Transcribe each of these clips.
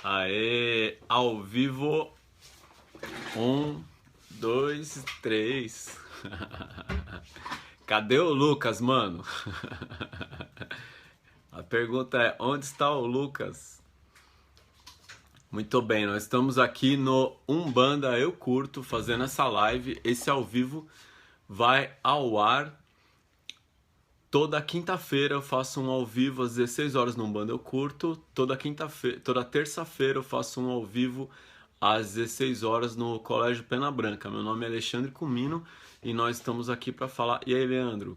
Aê, ao vivo. Um, dois, três. Cadê o Lucas, mano? A pergunta é: onde está o Lucas? Muito bem, nós estamos aqui no Umbanda Eu Curto fazendo essa live. Esse ao vivo vai ao ar toda quinta-feira. Eu faço um ao vivo às 16 horas no Umbanda Eu Curto. Toda quinta-feira, toda terça-feira eu faço um ao vivo às 16 horas no Colégio Pena Branca. Meu nome é Alexandre Cumino e nós estamos aqui para falar. E aí, Leandro?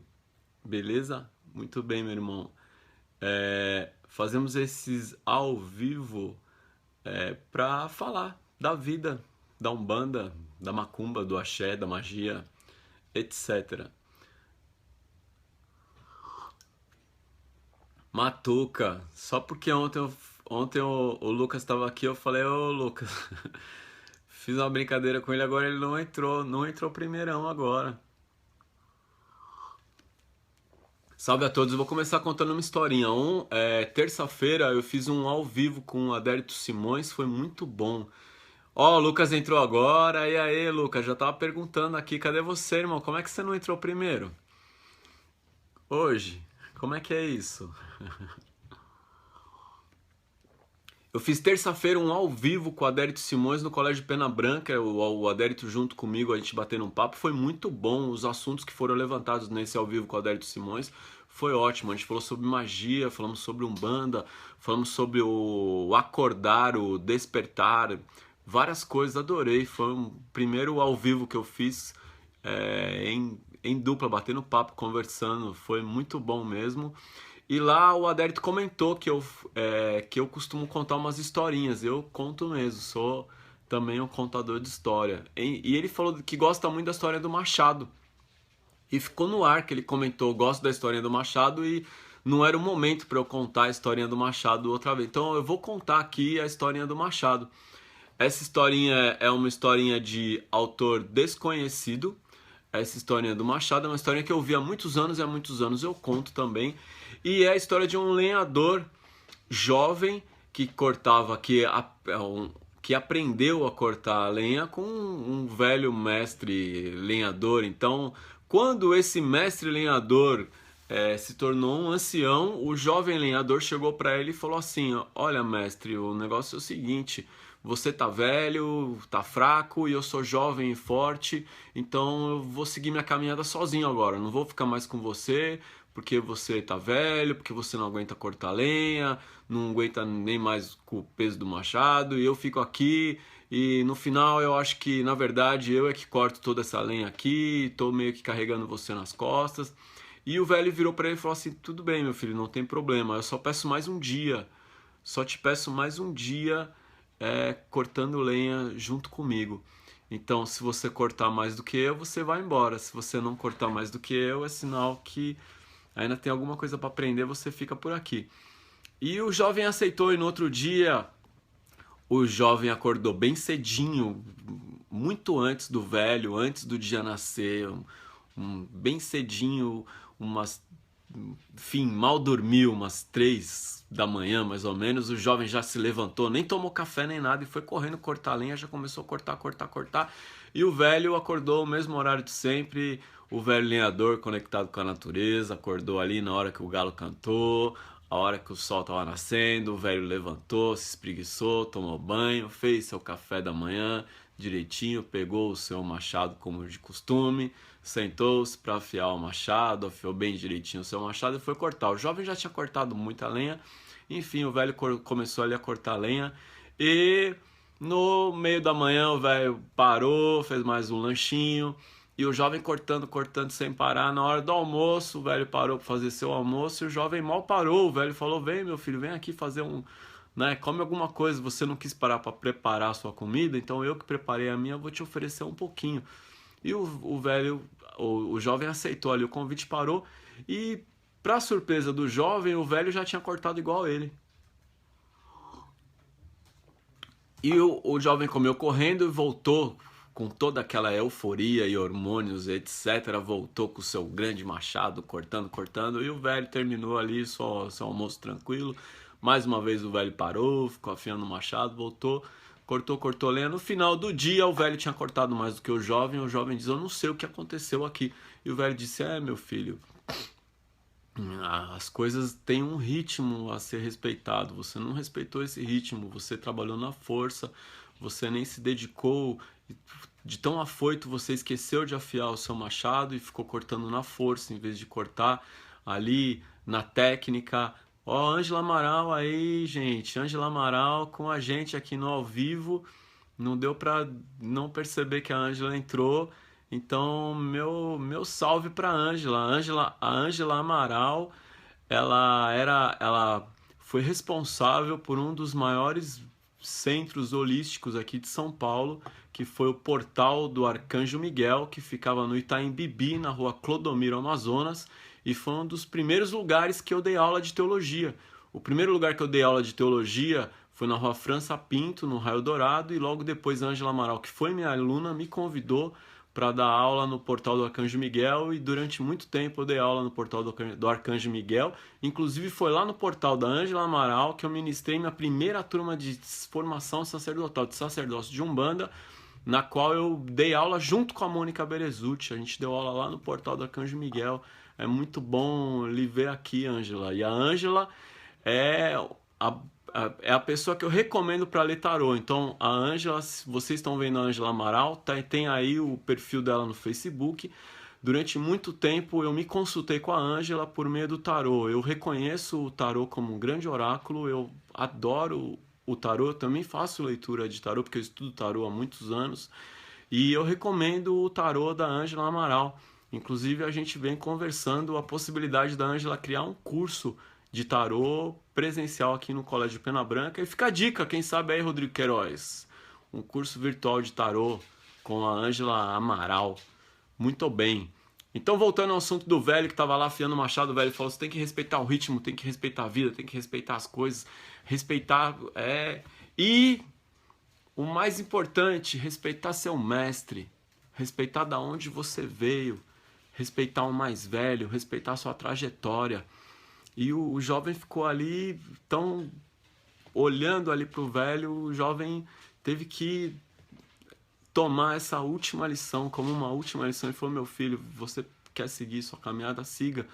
Beleza? Muito bem, meu irmão. Fazemos esses ao vivo para falar da vida, da Umbanda, da Macumba, do Axé, da magia, etc. Matuca, só porque ontem o Lucas estava aqui, eu falei, ô Lucas, fiz uma brincadeira com ele, agora ele não entrou primeirão agora. Salve a todos, eu vou começar contando uma historinha. Terça-feira eu fiz um ao vivo com o Adérito Simões, foi muito bom. Ó, o Lucas entrou agora, e aí, Lucas, já tava perguntando aqui, cadê você, irmão? Como é que você não entrou primeiro? Hoje? Como é que é isso? Eu fiz terça-feira um ao vivo com o Adérito Simões no Colégio Pena Branca, o Adérito junto comigo, a gente batendo um papo, foi muito bom, os assuntos que foram levantados nesse ao vivo com o Adérito Simões, foi ótimo, a gente falou sobre magia, falamos sobre Umbanda, falamos sobre o acordar, o despertar, várias coisas, adorei, foi o primeiro ao vivo que eu fiz em dupla, batendo papo, conversando, foi muito bom mesmo. E lá o Adérito comentou que eu costumo contar umas historinhas. Eu conto mesmo, sou também um contador de história. E ele falou que gosta muito da história do Machado. E ficou no ar que ele comentou, gosto da historinha do Machado e não era o momento para eu contar a historinha do Machado outra vez. Então eu vou contar aqui a historinha do Machado. Essa historinha é uma historinha de autor desconhecido. Essa historinha do Machado é uma historinha que eu vi há muitos anos e há muitos anos eu conto também. E é a história de um lenhador jovem que cortava, que aprendeu a cortar a lenha com um velho mestre lenhador. Então, quando esse mestre lenhador se tornou um ancião, o jovem lenhador chegou para ele e falou assim: olha, mestre, o negócio é o seguinte, você tá velho, tá fraco e eu sou jovem e forte, então eu vou seguir minha caminhada sozinho agora, não vou ficar mais com você, porque você tá velho, porque você não aguenta cortar lenha, não aguenta nem mais com o peso do machado, e eu fico aqui e no final eu acho que na verdade eu é que corto toda essa lenha aqui, tô meio que carregando você nas costas. E o velho virou para ele e falou assim: tudo bem, meu filho, não tem problema, eu só peço mais um dia, só te peço mais um dia cortando lenha junto comigo. Então, se você cortar mais do que eu, você vai embora. Se você não cortar mais do que eu, é sinal que ainda tem alguma coisa para aprender, você fica por aqui. E o jovem aceitou, e no outro dia o jovem acordou bem cedinho, muito antes do velho, antes do dia nascer, bem cedinho, enfim, mal dormiu, umas 3 da manhã mais ou menos. O jovem já se levantou, nem tomou café nem nada e foi correndo cortar lenha, já começou a cortar, cortar, cortar. E o velho acordou o mesmo horário de sempre, o velho lenhador conectado com a natureza, acordou ali na hora que o galo cantou, a hora que o sol estava nascendo. O velho levantou, se espreguiçou, tomou banho, fez seu café da manhã direitinho, pegou o seu machado como de costume, sentou-se para afiar o machado, afiou bem direitinho o seu machado e foi cortar. O jovem já tinha cortado muita lenha, enfim, o velho começou ali a cortar lenha e no meio da manhã o velho parou, fez mais um lanchinho e o jovem cortando, cortando sem parar. Na hora do almoço, o velho parou para fazer seu almoço e o jovem mal parou. O velho falou: vem, meu filho, vem aqui fazer come alguma coisa. Você não quis parar para preparar a sua comida, então eu que preparei a minha, eu vou te oferecer um pouquinho. E o jovem aceitou ali o convite, parou e, para surpresa do jovem, o velho já tinha cortado igual ele. E o jovem comeu correndo e voltou com toda aquela euforia e hormônios, etc. Voltou com o seu grande machado, cortando, cortando. E o velho terminou ali seu almoço tranquilo, Mais uma vez o velho parou, ficou afiando o machado, voltou, cortou lenha. No final do dia, o velho tinha cortado mais do que o jovem diz, eu não sei o que aconteceu aqui. E o velho disse, meu filho, as coisas têm um ritmo a ser respeitado, você não respeitou esse ritmo, você trabalhou na força, você nem se dedicou, de tão afoito você esqueceu de afiar o seu machado e ficou cortando na força, em vez de cortar ali na técnica. Ó, Ângela Amaral aí, gente, Ângela Amaral com a gente aqui no ao vivo, não deu pra não perceber que a Ângela entrou. Então, meu salve para a Ângela Amaral, ela foi responsável por um dos maiores centros holísticos aqui de São Paulo, que foi o Portal do Arcanjo Miguel, que ficava no Itaim Bibi, na rua Clodomiro, Amazonas, e foi um dos primeiros lugares que eu dei aula de teologia. O primeiro lugar que eu dei aula de teologia foi na rua França Pinto, no Raio Dourado, e logo depois a Ângela Amaral, que foi minha aluna, me convidou para dar aula no Portal do Arcanjo Miguel, e durante muito tempo eu dei aula no Portal do Arcanjo Miguel. Inclusive foi lá no Portal da Ângela Amaral que eu ministrei minha primeira turma de formação sacerdotal, de sacerdócio de Umbanda, na qual eu dei aula junto com a Mônica Berezutti. A gente deu aula lá no Portal do Arcanjo Miguel. É muito bom lhe ver aqui, Ângela. E a Ângela é a pessoa que eu recomendo para ler tarô. Então, a Ângela, vocês estão vendo a Ângela Amaral, tem aí o perfil dela no Facebook. Durante muito tempo eu me consultei com a Ângela por meio do tarô. Eu reconheço o tarô como um grande oráculo, eu adoro o tarô, eu também faço leitura de tarô, porque eu estudo tarô há muitos anos. E eu recomendo o tarô da Ângela Amaral. Inclusive, a gente vem conversando a possibilidade da Ângela criar um curso de tarô presencial aqui no Colégio Pena Branca. E fica a dica, quem sabe aí, Rodrigo Queiroz, um curso virtual de tarô com a Ângela Amaral. Muito bem. Então, voltando ao assunto do velho que estava lá afiando o machado, o velho falou, você tem que respeitar o ritmo, tem que respeitar a vida, tem que respeitar as coisas, respeitar... E o mais importante, respeitar seu mestre, respeitar da onde você veio, respeitar o mais velho, respeitar sua trajetória. E o jovem ficou ali, tão olhando ali para o velho, o jovem teve que tomar essa última lição como uma última lição. Ele falou, meu filho, você quer seguir sua caminhada, siga,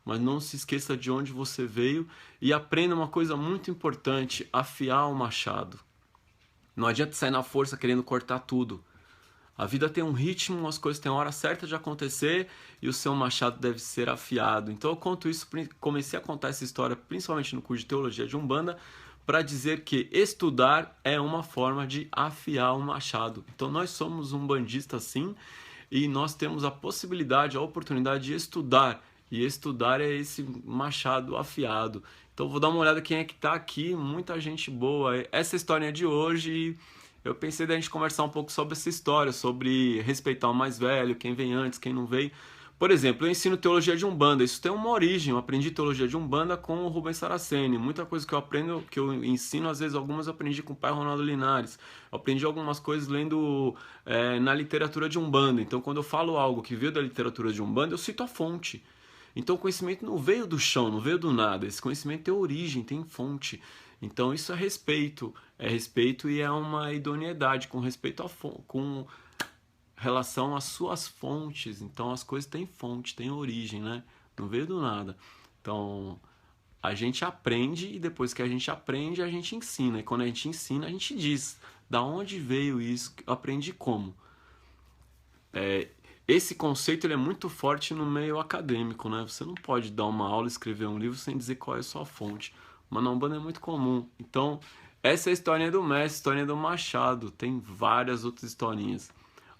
mas não se esqueça de onde você veio e aprenda uma coisa muito importante, afiar o machado. Não adianta sair na força querendo cortar tudo. A vida tem um ritmo, as coisas têm a hora certa de acontecer e o seu machado deve ser afiado. Então eu conto isso, comecei a contar essa história principalmente no curso de Teologia de Umbanda, para dizer que estudar é uma forma de afiar o machado. Então nós somos umbandistas sim, e nós temos a possibilidade, a oportunidade de estudar. E estudar é esse machado afiado. Então vou dar uma olhada quem é que está aqui, muita gente boa. Essa história é de hoje. Eu pensei da gente conversar um pouco sobre essa história, sobre respeitar o mais velho, quem vem antes, quem não veio. Por exemplo, eu ensino teologia de Umbanda, isso tem uma origem, eu aprendi teologia de Umbanda com o Rubens Saraceni. Muita coisa que eu aprendo, que eu ensino, às vezes algumas eu aprendi com o pai Ronaldo Linares. Eu aprendi algumas coisas lendo na literatura de Umbanda. Então quando eu falo algo que veio da literatura de Umbanda, eu cito a fonte. Então o conhecimento não veio do chão, não veio do nada, esse conhecimento tem origem, tem fonte. Então isso é respeito e é uma idoneidade com respeito com relação às suas fontes. Então as coisas têm fonte, têm origem, né? Não veio do nada. Então a gente aprende e depois que a gente aprende, a gente ensina. E quando a gente ensina, a gente diz da onde veio isso, aprendi como. Esse conceito ele é muito forte no meio acadêmico, né? Você não pode dar uma aula, escrever um livro sem dizer qual é a sua fonte. Mas na Umbanda é muito comum. Então, essa é a historinha do mestre, a historinha do machado. Tem várias outras historinhas.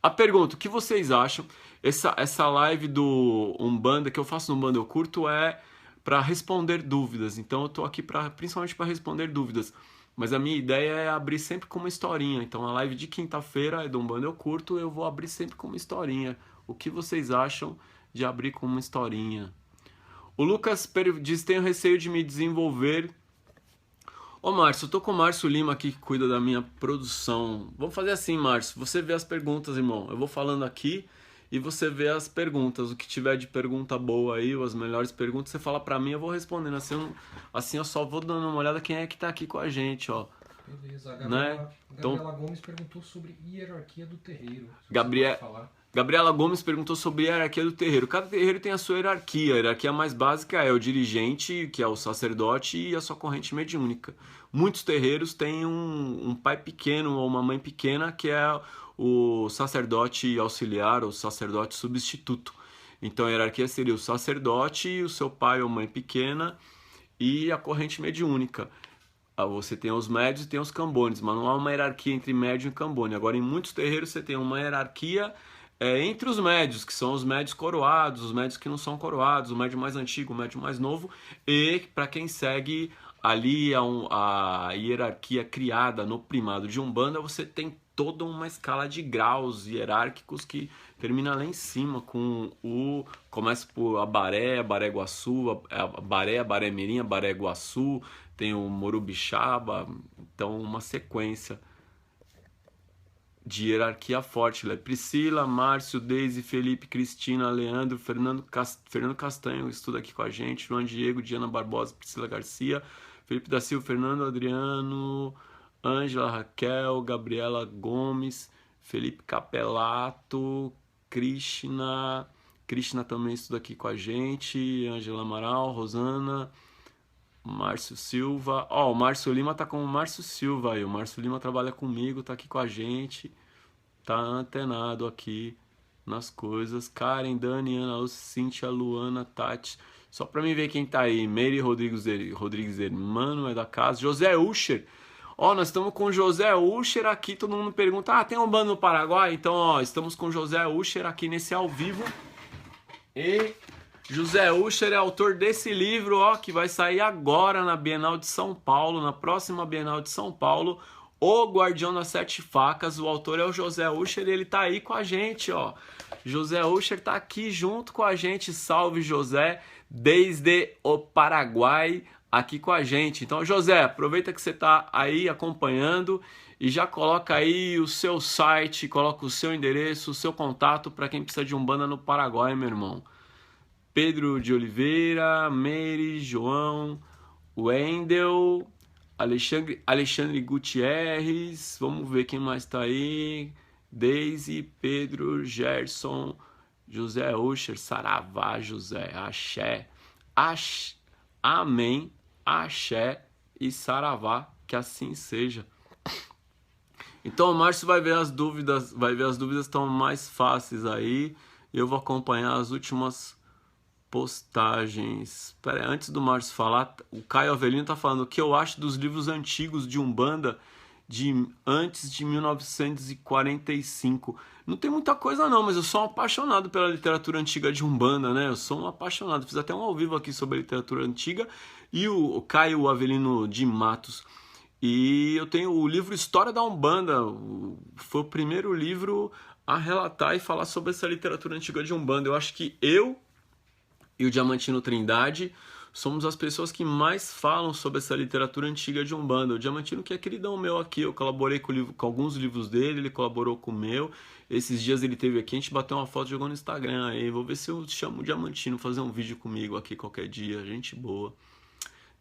A pergunta, o que vocês acham? Essa live do Umbanda, que eu faço no Umbanda Eu Curto, é para responder dúvidas. Então, eu tô aqui principalmente para responder dúvidas. Mas a minha ideia é abrir sempre com uma historinha. Então, a live de quinta-feira é do Umbanda Eu Curto, eu vou abrir sempre com uma historinha. O que vocês acham de abrir com uma historinha? O Lucas diz, tenho receio de me desenvolver. Ô Márcio, eu tô com o Márcio Lima aqui que cuida da minha produção. Vamos fazer assim, Márcio, você vê as perguntas, irmão. Eu vou falando aqui e você vê as perguntas. O que tiver de pergunta boa aí, ou as melhores perguntas, você fala pra mim, eu vou respondendo. Assim eu só vou dando uma olhada quem é que tá aqui com a gente, ó. Beleza, a Né? Gabriela Gomes perguntou sobre hierarquia do terreiro. Gabriela Gomes perguntou sobre a hierarquia do terreiro. Cada terreiro tem a sua hierarquia. A hierarquia mais básica é o dirigente, que é o sacerdote, e a sua corrente mediúnica. Muitos terreiros têm um pai pequeno ou uma mãe pequena, que é o sacerdote auxiliar ou sacerdote substituto. Então a hierarquia seria o sacerdote, o seu pai ou mãe pequena e a corrente mediúnica. Você tem os médios e tem os cambones, mas não há uma hierarquia entre médio e cambone. Agora, em muitos terreiros, você tem uma hierarquia entre os médios, que são os médios coroados, os médios que não são coroados, o médio mais antigo, o médio mais novo, e para quem segue ali a hierarquia criada no primado de Umbanda, você tem toda uma escala de graus hierárquicos que termina lá em cima com começa por Abaré, Abaré Guaçu, Abaré Mirim, Abaré Guaçu, tem o Morubixaba, então uma sequência de hierarquia forte. Priscila, Márcio, Deise, Felipe, Cristina, Leandro, Fernando Castanho estuda aqui com a gente, João Diego, Diana Barbosa, Priscila Garcia, Felipe da Silva, Fernando Adriano, Ângela, Raquel, Gabriela Gomes, Felipe Capelato, Krishna também estuda aqui com a gente, Ângela Amaral, Rosana, Márcio Silva. Ó, o Márcio Lima tá com o Márcio Silva aí. O Márcio Lima trabalha comigo, tá aqui com a gente. Tá antenado aqui nas coisas. Karen, Dani, Ana, Lúcia, Cíntia, Luana, Tati. Só pra mim ver quem tá aí. Meire Rodrigues Hermano é da casa. José Usher. Ó, nós estamos com o José Usher aqui. Todo mundo pergunta, tem um bando no Paraguai? Então, ó, estamos com o José Usher aqui nesse ao vivo. E José Usher é autor desse livro, ó, que vai sair agora na Bienal de São Paulo, na próxima Bienal de São Paulo, O Guardião das Sete Facas. O autor é o José Usher e ele tá aí com a gente, ó. José Usher tá aqui junto com a gente. Salve, José, desde o Paraguai, aqui com a gente. Então, José, aproveita que você tá aí acompanhando e já coloca aí o seu site, coloca o seu endereço, o seu contato para quem precisa de Umbanda no Paraguai, meu irmão. Pedro de Oliveira, Meire, João, Wendel, Alexandre Gutierrez, vamos ver quem mais tá aí, Deise, Pedro, Gerson, José Usher, Saravá, José, Axé, Amém, Axé e Saravá, que assim seja. Então o Márcio vai ver as dúvidas estão mais fáceis aí, eu vou acompanhar as últimas postagens. Pera aí, antes do Márcio falar, o Caio Avelino tá falando o que eu acho dos livros antigos de Umbanda antes de 1945. Não tem muita coisa não, mas eu sou um apaixonado pela literatura antiga de Umbanda, né? Eu sou um apaixonado. Fiz até um ao vivo aqui sobre a literatura antiga e o Caio Avelino de Matos. E eu tenho o livro História da Umbanda, foi o primeiro livro a relatar e falar sobre essa literatura antiga de Umbanda. Eu acho que eu e o Diamantino Trindade somos as pessoas que mais falam sobre essa literatura antiga de Umbanda. O Diamantino, que é queridão meu aqui, eu colaborei com alguns livros dele, ele colaborou com o meu. Esses dias ele esteve aqui, a gente bateu uma foto e jogou no Instagram aí. Vou ver se eu chamo o Diamantino fazer um vídeo comigo aqui qualquer dia, gente boa.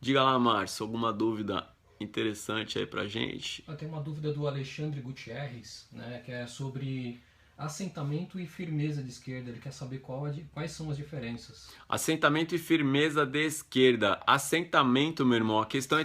Diga lá, Márcio, alguma dúvida interessante aí pra gente? Tem uma dúvida do Alexandre Gutierrez, né, que é sobre assentamento e firmeza de esquerda. Ele quer saber quais são as diferenças. Assentamento e firmeza de esquerda. Assentamento, meu irmão, a questão é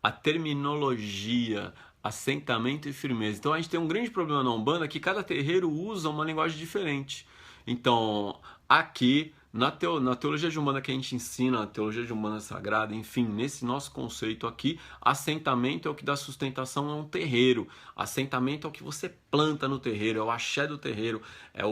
a terminologia. Assentamento e firmeza. Então a gente tem um grande problema na Umbanda que cada terreiro usa uma linguagem diferente. Então, aqui na teologia de Umbanda que a gente ensina, a teologia de Umbanda sagrada, enfim, nesse nosso conceito aqui, assentamento é o que dá sustentação a um terreiro. Assentamento é o que você planta no terreiro, é o axé do terreiro, é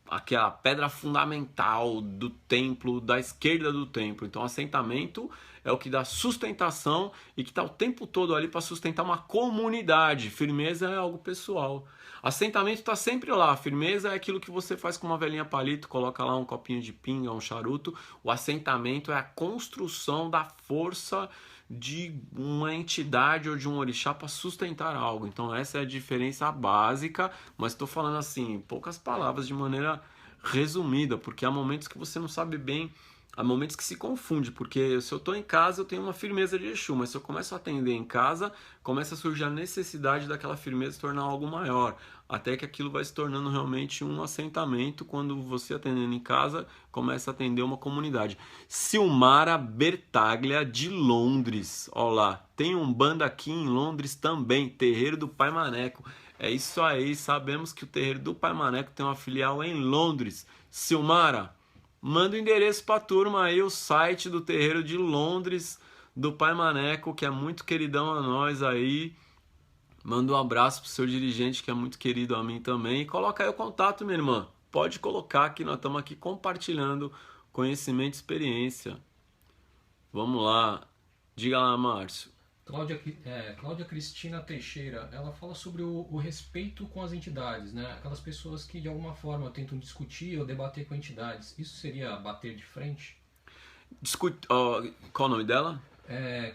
aquela pedra fundamental do templo, da esquerda do templo. Então, assentamento é o que dá sustentação e que está o tempo todo ali para sustentar uma comunidade. Firmeza é algo pessoal. Assentamento está sempre lá. Firmeza é aquilo que você faz com uma velhinha palito, coloca lá um copinho de pinga, um charuto. O assentamento é a construção da força de uma entidade ou de um orixá para sustentar algo. Então essa é a diferença básica, mas estou falando assim, em poucas palavras, de maneira resumida, porque há momentos que você não sabe bem, há momentos que se confunde, porque se eu estou em casa eu tenho uma firmeza de Exu, mas se eu começo a atender em casa, começa a surgir a necessidade daquela firmeza se tornar algo maior, até que aquilo vai se tornando realmente um assentamento. Quando você atendendo em casa, começa a atender uma comunidade. Silmara Bertaglia de Londres, olha lá, tem um banda aqui em Londres também, Terreiro do Pai Maneco. É isso aí, sabemos que o Terreiro do Pai Maneco tem uma filial em Londres. Silmara, manda o endereço pra turma aí, o site do Terreiro de Londres do Pai Maneco, que é muito queridão a nós aí. Manda um abraço pro seu dirigente, que é muito querido a mim também. E coloca aí o contato, minha irmã. Pode colocar que nós estamos aqui compartilhando conhecimento e experiência. Vamos lá. Diga lá, Márcio. Cláudia Cristina Teixeira, ela fala sobre o respeito com as entidades, né? Aquelas pessoas que de alguma forma tentam discutir ou debater com entidades. Isso seria bater de frente? Qual o nome dela?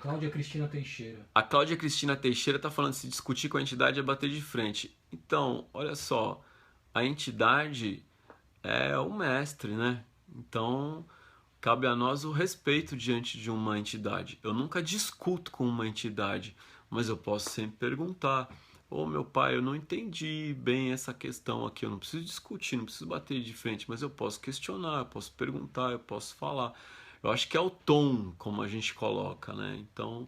Cláudia Cristina Teixeira. A Cláudia Cristina Teixeira está falando que se discutir com a entidade é bater de frente. Então, olha só, a entidade é o mestre, né? Então, cabe a nós o respeito diante de uma entidade. Eu nunca discuto com uma entidade, mas eu posso sempre perguntar: ô meu pai, eu não entendi bem essa questão aqui, eu não preciso discutir, não preciso bater de frente, mas eu posso questionar, eu posso perguntar, eu posso falar. Eu acho que é o tom como a gente coloca, né? Então,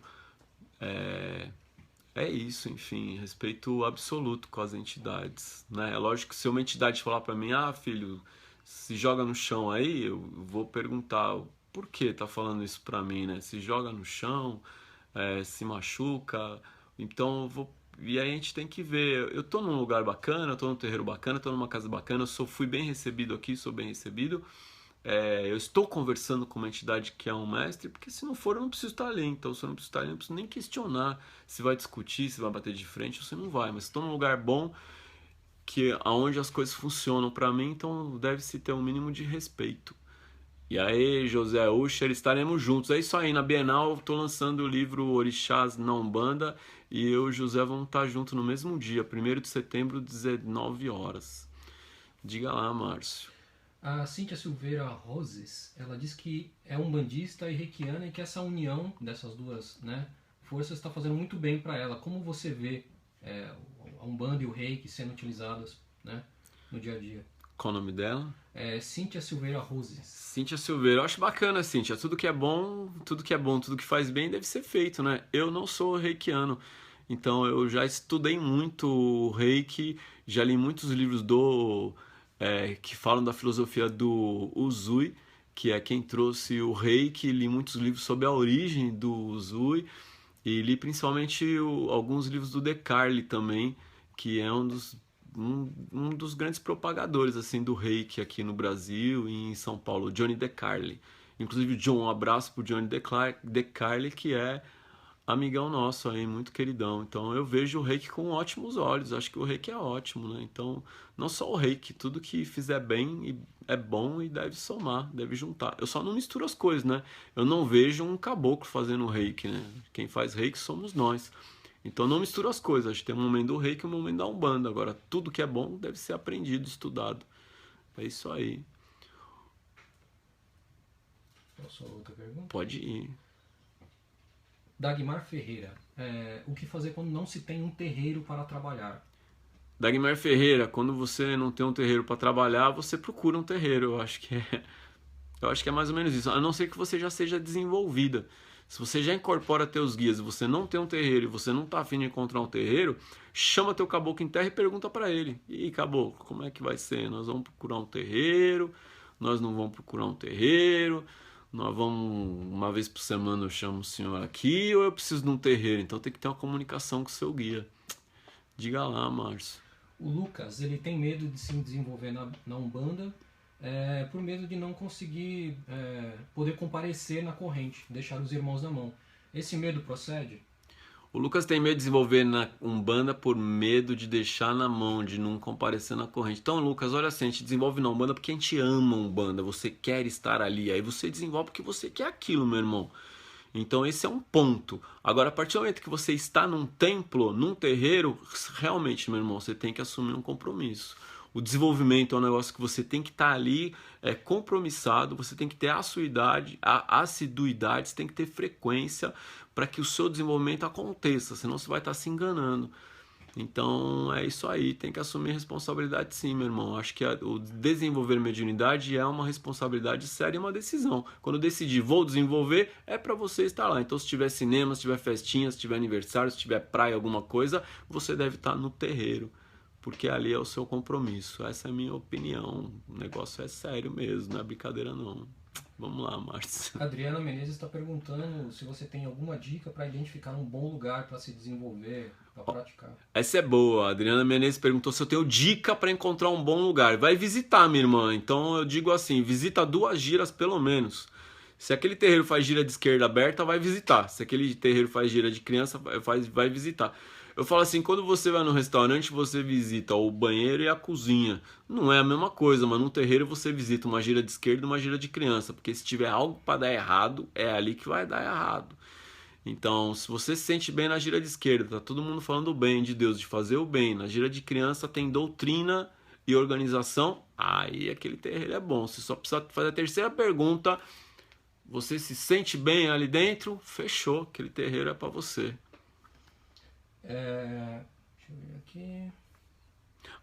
é isso, enfim, respeito absoluto com as entidades, né? É lógico que se uma entidade falar para mim: ah, filho, se joga no chão aí, eu vou perguntar por que tá falando isso para mim, né? Se joga no chão, se machuca, então eu vou. E aí a gente tem que ver, eu tô num lugar bacana, eu tô num terreiro bacana, eu tô numa casa bacana, fui bem recebido aqui, sou bem recebido. Eu estou conversando com uma entidade que é um mestre, porque se não for eu não preciso estar ali. Então se eu não preciso estar ali, eu não preciso nem questionar se vai discutir, se vai bater de frente ou se não vai. Mas estou num lugar bom, que aonde as coisas funcionam para mim, então deve-se ter um mínimo de respeito. E aí, José Usher, estaremos juntos. É isso aí, na Bienal estou lançando o livro Orixás na Umbanda e eu e o José vamos estar juntos no mesmo dia, 1º de setembro, 19 horas. Diga lá, Márcio. A Cíntia Silveira Roses, ela diz que é umbandista e reikiana e que essa união dessas duas, né, forças está fazendo muito bem para ela. Como você vê a Umbanda e o Reiki sendo utilizadas, né, no dia a dia? Qual o nome dela? Cíntia Silveira Roses. Cíntia Silveira, eu acho bacana, Cíntia. Tudo que é bom, tudo que é bom, tudo que faz bem deve ser feito, né? Eu não sou reikiano, então eu já estudei muito Reiki, já li muitos livros que falam da filosofia do Usui, que é quem trouxe o Reiki. Li muitos livros sobre a origem do Usui e li principalmente alguns livros do De Carli também, que é um dos grandes propagadores assim do Reiki aqui no Brasil e em São Paulo, Johnny De Carli. Inclusive, John, um abraço pro Johnny De Carli, que é amigão nosso aí, muito queridão. Então eu vejo o Reiki com ótimos olhos, acho que o Reiki é ótimo, né? Então, não só o Reiki, tudo que fizer bem é bom e deve somar, deve juntar. Eu só não misturo as coisas, né? Eu não vejo um caboclo fazendo Reiki, né? Quem faz Reiki somos nós. Então não misturo as coisas, acho que tem um momento do Reiki e um momento da Umbanda. Agora, tudo que é bom deve ser aprendido, estudado. É isso aí. Posso outra pergunta? Pode ir. Dagmar Ferreira, o que fazer quando não se tem um terreiro para trabalhar? Dagmar Ferreira, quando você não tem um terreiro para trabalhar, você procura um terreiro. Eu acho que é mais ou menos isso. A não ser que você já seja desenvolvida. Se você já incorpora teus guias e você não tem um terreiro e você não tá afim de encontrar um terreiro, chama teu caboclo em terra e pergunta para ele: e caboclo, como é que vai ser? Nós vamos procurar um terreiro? Nós não vamos procurar um terreiro? Nós vamos, uma vez por semana eu chamo o senhor aqui, ou eu preciso de um terreiro? Então tem que ter uma comunicação com o seu guia. Diga lá, Márcio. O Lucas, ele tem medo de se desenvolver na Umbanda, por medo de não conseguir poder comparecer na corrente, deixar os irmãos na mão. Esse medo procede? O Lucas tem medo de desenvolver na Umbanda por medo de deixar na mão, de não comparecer na corrente. Então, Lucas, olha assim, a gente desenvolve na Umbanda porque a gente ama a Umbanda, você quer estar ali, aí você desenvolve porque você quer aquilo, meu irmão. Então esse é um ponto. Agora, a partir do momento que você está num templo, num terreiro, realmente, meu irmão, você tem que assumir um compromisso. O desenvolvimento é um negócio que você tem que estar ali compromissado, você tem que ter assiduidade, você tem que ter frequência para que o seu desenvolvimento aconteça, senão você vai estar se enganando. Então é isso aí, tem que assumir responsabilidade sim, meu irmão. Acho que o desenvolver mediunidade é uma responsabilidade séria e uma decisão. Quando eu decidir vou desenvolver, é para você estar lá. Então se tiver cinema, se tiver festinha, se tiver aniversário, se tiver praia, alguma coisa, você deve estar no terreiro, porque ali é o seu compromisso. Essa é a minha opinião. O negócio é sério mesmo, não é brincadeira não. Vamos lá, Márcio. Adriana Menezes está perguntando se você tem alguma dica para identificar um bom lugar para se desenvolver, para praticar. Essa é boa. A Adriana Menezes perguntou se eu tenho dica para encontrar um bom lugar. Vai visitar, minha irmã. Então eu digo assim, visita 2 giras pelo menos. Se aquele terreiro faz gira de esquerda aberta, vai visitar. Se aquele terreiro faz gira de criança, vai visitar. Eu falo assim, quando você vai no restaurante, você visita o banheiro e a cozinha. Não é a mesma coisa, mas num terreiro você visita uma gira de esquerda e uma gira de criança. Porque se tiver algo para dar errado, é ali que vai dar errado. Então, se você se sente bem na gira de esquerda, tá todo mundo falando bem de Deus, de fazer o bem. Na gira de criança tem doutrina e organização, aí aquele terreiro é bom. Você só precisa fazer a terceira pergunta. Você se sente bem ali dentro? Fechou, aquele terreiro é para você. Deixa eu ver aqui.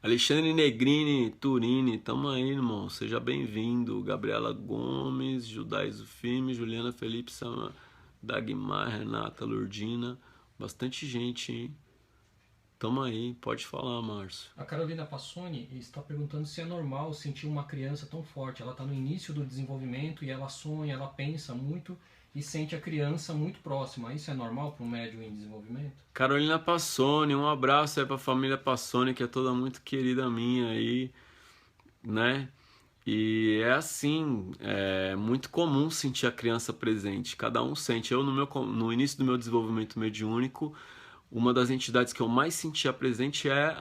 Alexandre Negrini Turini, tamo aí, irmão. Seja bem-vindo. Gabriela Gomes, Judaíso Firme, Juliana Felipe Sama, Dagmar, Renata Lourdina. Bastante gente, hein? Tamo aí, pode falar, Márcio. A Carolina Passoni está perguntando se é normal sentir uma criança tão forte. Ela está no início do desenvolvimento e ela sonha, ela pensa muito e sente a criança muito próxima. Isso é normal para um médium em desenvolvimento? Carolina Passoni, um abraço aí pra família Passoni, que é toda muito querida minha aí, né? E é assim, é muito comum sentir a criança presente, cada um sente. Eu, no início do meu desenvolvimento mediúnico, uma das entidades que eu mais sentia presente é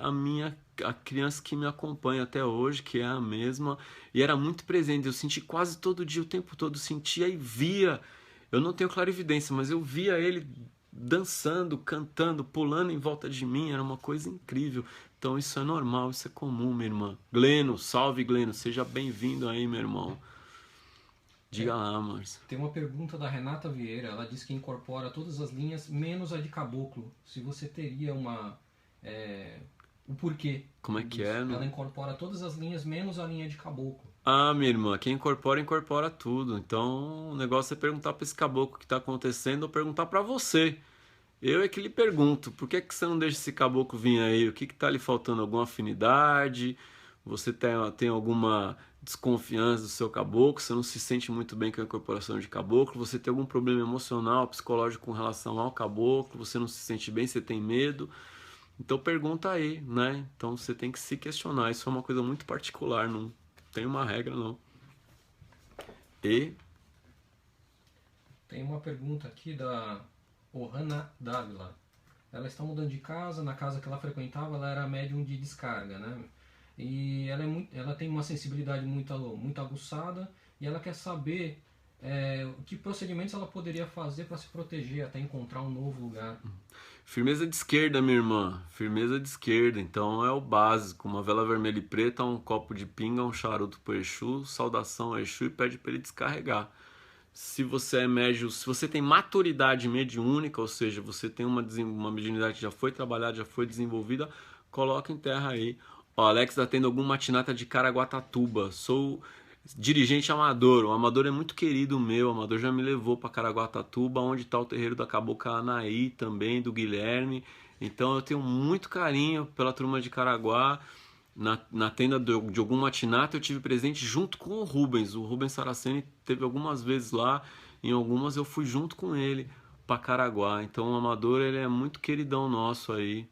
a criança que me acompanha até hoje, que é a mesma, e era muito presente. Eu senti quase todo dia, o tempo todo, sentia e via. Eu não tenho clarividência, mas eu via ele dançando, cantando, pulando em volta de mim, era uma coisa incrível. Então isso é normal, isso é comum, minha irmã. Gleno, salve Gleno, seja bem-vindo aí, meu irmão. Diga lá, Márcio. Tem uma pergunta da Renata Vieira, ela diz que incorpora todas as linhas, menos a de caboclo. Se você teria o porquê. Como é que é? Ela incorpora todas as linhas, menos a linha de caboclo. Ah, minha irmã, quem incorpora, incorpora tudo. Então o negócio é perguntar pra esse caboclo o que tá acontecendo ou perguntar pra você. Eu é que lhe pergunto, por que você não deixa esse caboclo vir aí? O que tá lhe faltando? Alguma afinidade? Você tem alguma desconfiança do seu caboclo? Você não se sente muito bem com a incorporação de caboclo? Você tem algum problema emocional, psicológico com relação ao caboclo? Você não se sente bem? Você tem medo? Então pergunta aí, né? Então você tem que se questionar. Isso é uma coisa muito particular, não tem uma regra não. E tem uma pergunta aqui da Ohana Dávila. Ela está mudando de casa, na casa que ela frequentava ela era médium de descarga, né? E ela tem uma sensibilidade muito aguçada e ela quer saber que procedimentos ela poderia fazer para se proteger até encontrar um novo lugar. Firmeza de esquerda, minha irmã. Firmeza de esquerda. Então é o básico. Uma vela vermelha e preta, um copo de pinga, um charuto pro Exu, saudação ao Exu e pede para ele descarregar. Se você é médio, se você tem maturidade mediúnica, ou seja, você tem uma mediunidade que já foi trabalhada, já foi desenvolvida, coloca em terra aí. Ó, Alex está tendo algum matinata de Caraguatatuba. Sou dirigente Amador. O Amador é muito querido meu. O Amador já me levou para Caraguatatuba, onde está o terreiro da Cabocla Anaí também, do Guilherme. Então eu tenho muito carinho pela turma de Caraguá. Na tenda de algum matinata eu tive presente junto com o Rubens. O Rubens Saraceni teve algumas vezes lá. Em algumas eu fui junto com ele para Caraguá. Então o Amador ele é muito queridão nosso aí.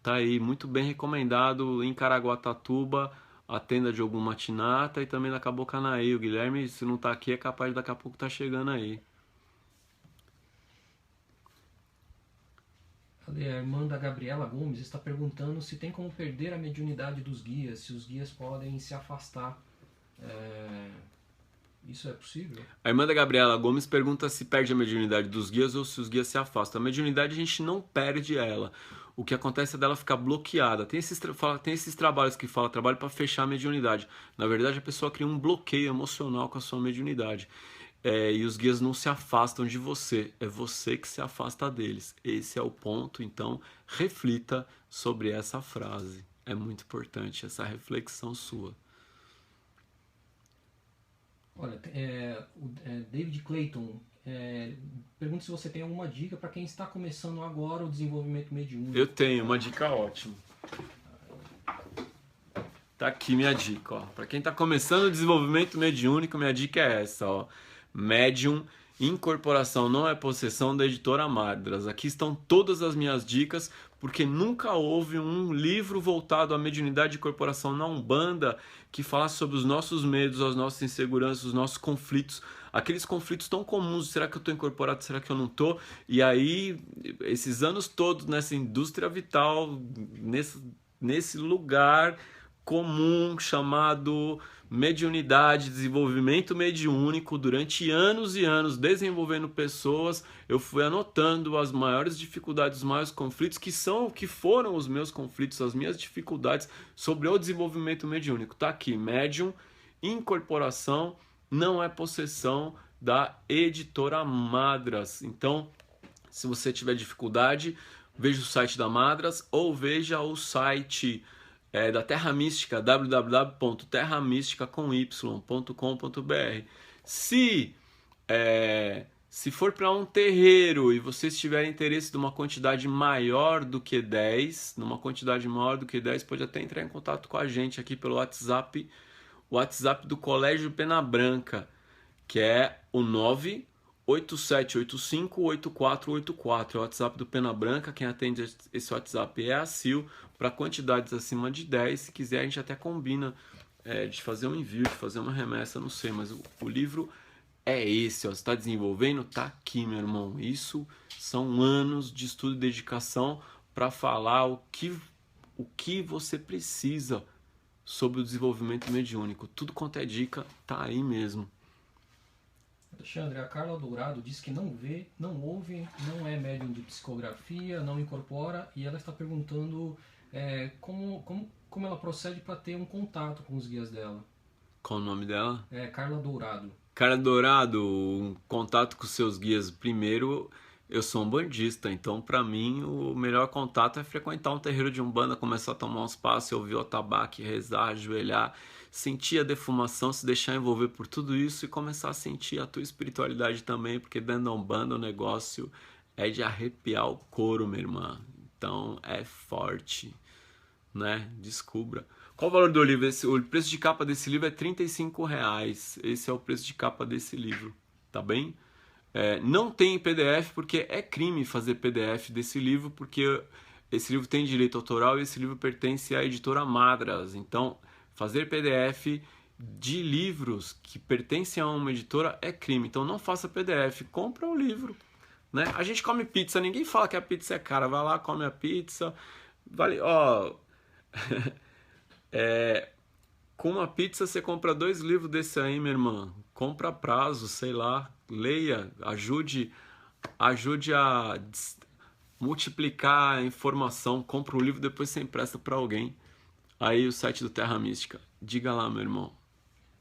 Tá aí, muito bem recomendado em Caraguatatuba, a tenda de Ogum Matinata e também da Cabocanaí. O Guilherme, se não tá aqui, é capaz de daqui a pouco tá chegando aí. A irmã da Gabriela Gomes está perguntando se tem como perder a mediunidade dos guias, se os guias podem se afastar. Isso é possível? A irmã da Gabriela Gomes pergunta se perde a mediunidade dos guias ou se os guias se afastam. A mediunidade a gente não perde ela. O que acontece é dela ficar bloqueada. Tem esses trabalhos que fala trabalho para fechar a mediunidade. Na verdade, a pessoa cria um bloqueio emocional com a sua mediunidade. E os guias não se afastam de você. É você que se afasta deles. Esse é o ponto. Então, reflita sobre essa frase. É muito importante essa reflexão sua. Olha, o David Clayton pergunta se você tem alguma dica para quem está começando agora o desenvolvimento mediúnico. Eu tenho uma dica ótima. Tá aqui minha dica, ó. Para quem está começando o desenvolvimento mediúnico, minha dica é essa, ó. Médium, Incorporação Não é Possessão, da editora Madras. Aqui estão todas as minhas dicas, porque nunca houve um livro voltado à mediunidade e incorporação na Umbanda que falasse sobre os nossos medos, as nossas inseguranças, os nossos conflitos, aqueles conflitos tão comuns, será que eu estou incorporado, será que eu não estou? E aí, esses anos todos nessa indústria vital, nesse lugar comum chamado mediunidade, desenvolvimento mediúnico, durante anos e anos desenvolvendo pessoas, eu fui anotando as maiores dificuldades, os maiores conflitos que foram os meus conflitos, as minhas dificuldades sobre o desenvolvimento mediúnico. Tá aqui, Médium, Incorporação Não é Possessão, da editora Madras. Então, se você tiver dificuldade, veja o site da Madras ou veja o site da Terra Mística, www.terramística.com.br. Se for para um terreiro e vocês tiverem interesse de uma quantidade maior do que 10, pode até entrar em contato com a gente aqui pelo WhatsApp, o WhatsApp do Colégio Pena Branca, que é o 987858484, é o WhatsApp do Pena Branca. Quem atende esse WhatsApp é a Sil, para quantidades acima de 10. Se quiser, a gente até combina de fazer um envio, de fazer uma remessa, não sei, mas o livro é esse, ó. Você está desenvolvendo? Tá aqui, meu irmão. Isso são anos de estudo e dedicação para falar o que você precisa sobre o desenvolvimento mediúnico. Tudo quanto é dica, tá aí mesmo. Alexandre, a Carla Dourado diz que não vê, não ouve, não é médium de psicografia, não incorpora, e ela está perguntando como ela procede para ter um contato com os guias dela. Qual o nome dela? Carla Dourado. Carla Dourado, um contato com seus guias. Primeiro, eu sou um bandista, então para mim o melhor contato é frequentar um terreiro de Umbanda, começar a tomar uns passos, ouvir o atabaque, rezar, ajoelhar, sentir a defumação, se deixar envolver por tudo isso e começar a sentir a tua espiritualidade também, porque dentro da Umbanda o negócio é de arrepiar o couro, minha irmã. Então é forte, né? Descubra. Qual o valor do livro? O preço de capa desse livro é R$35. Esse é o preço de capa desse livro, tá bem? Não tem PDF, porque é crime fazer PDF desse livro, porque esse livro tem direito autoral e esse livro pertence à editora Madras. Então, fazer PDF de livros que pertencem a uma editora é crime. Então, não faça PDF, compra o livro, né? A gente come pizza, ninguém fala que a pizza é cara. Vai lá, come a pizza. Vale, ó... com uma pizza você compra 2 livros desse aí, minha irmã. Compra a prazo, sei lá, leia, ajude a multiplicar a informação. Compra um livro, depois você empresta para alguém. Aí o site do Terra Mística. Diga lá, meu irmão.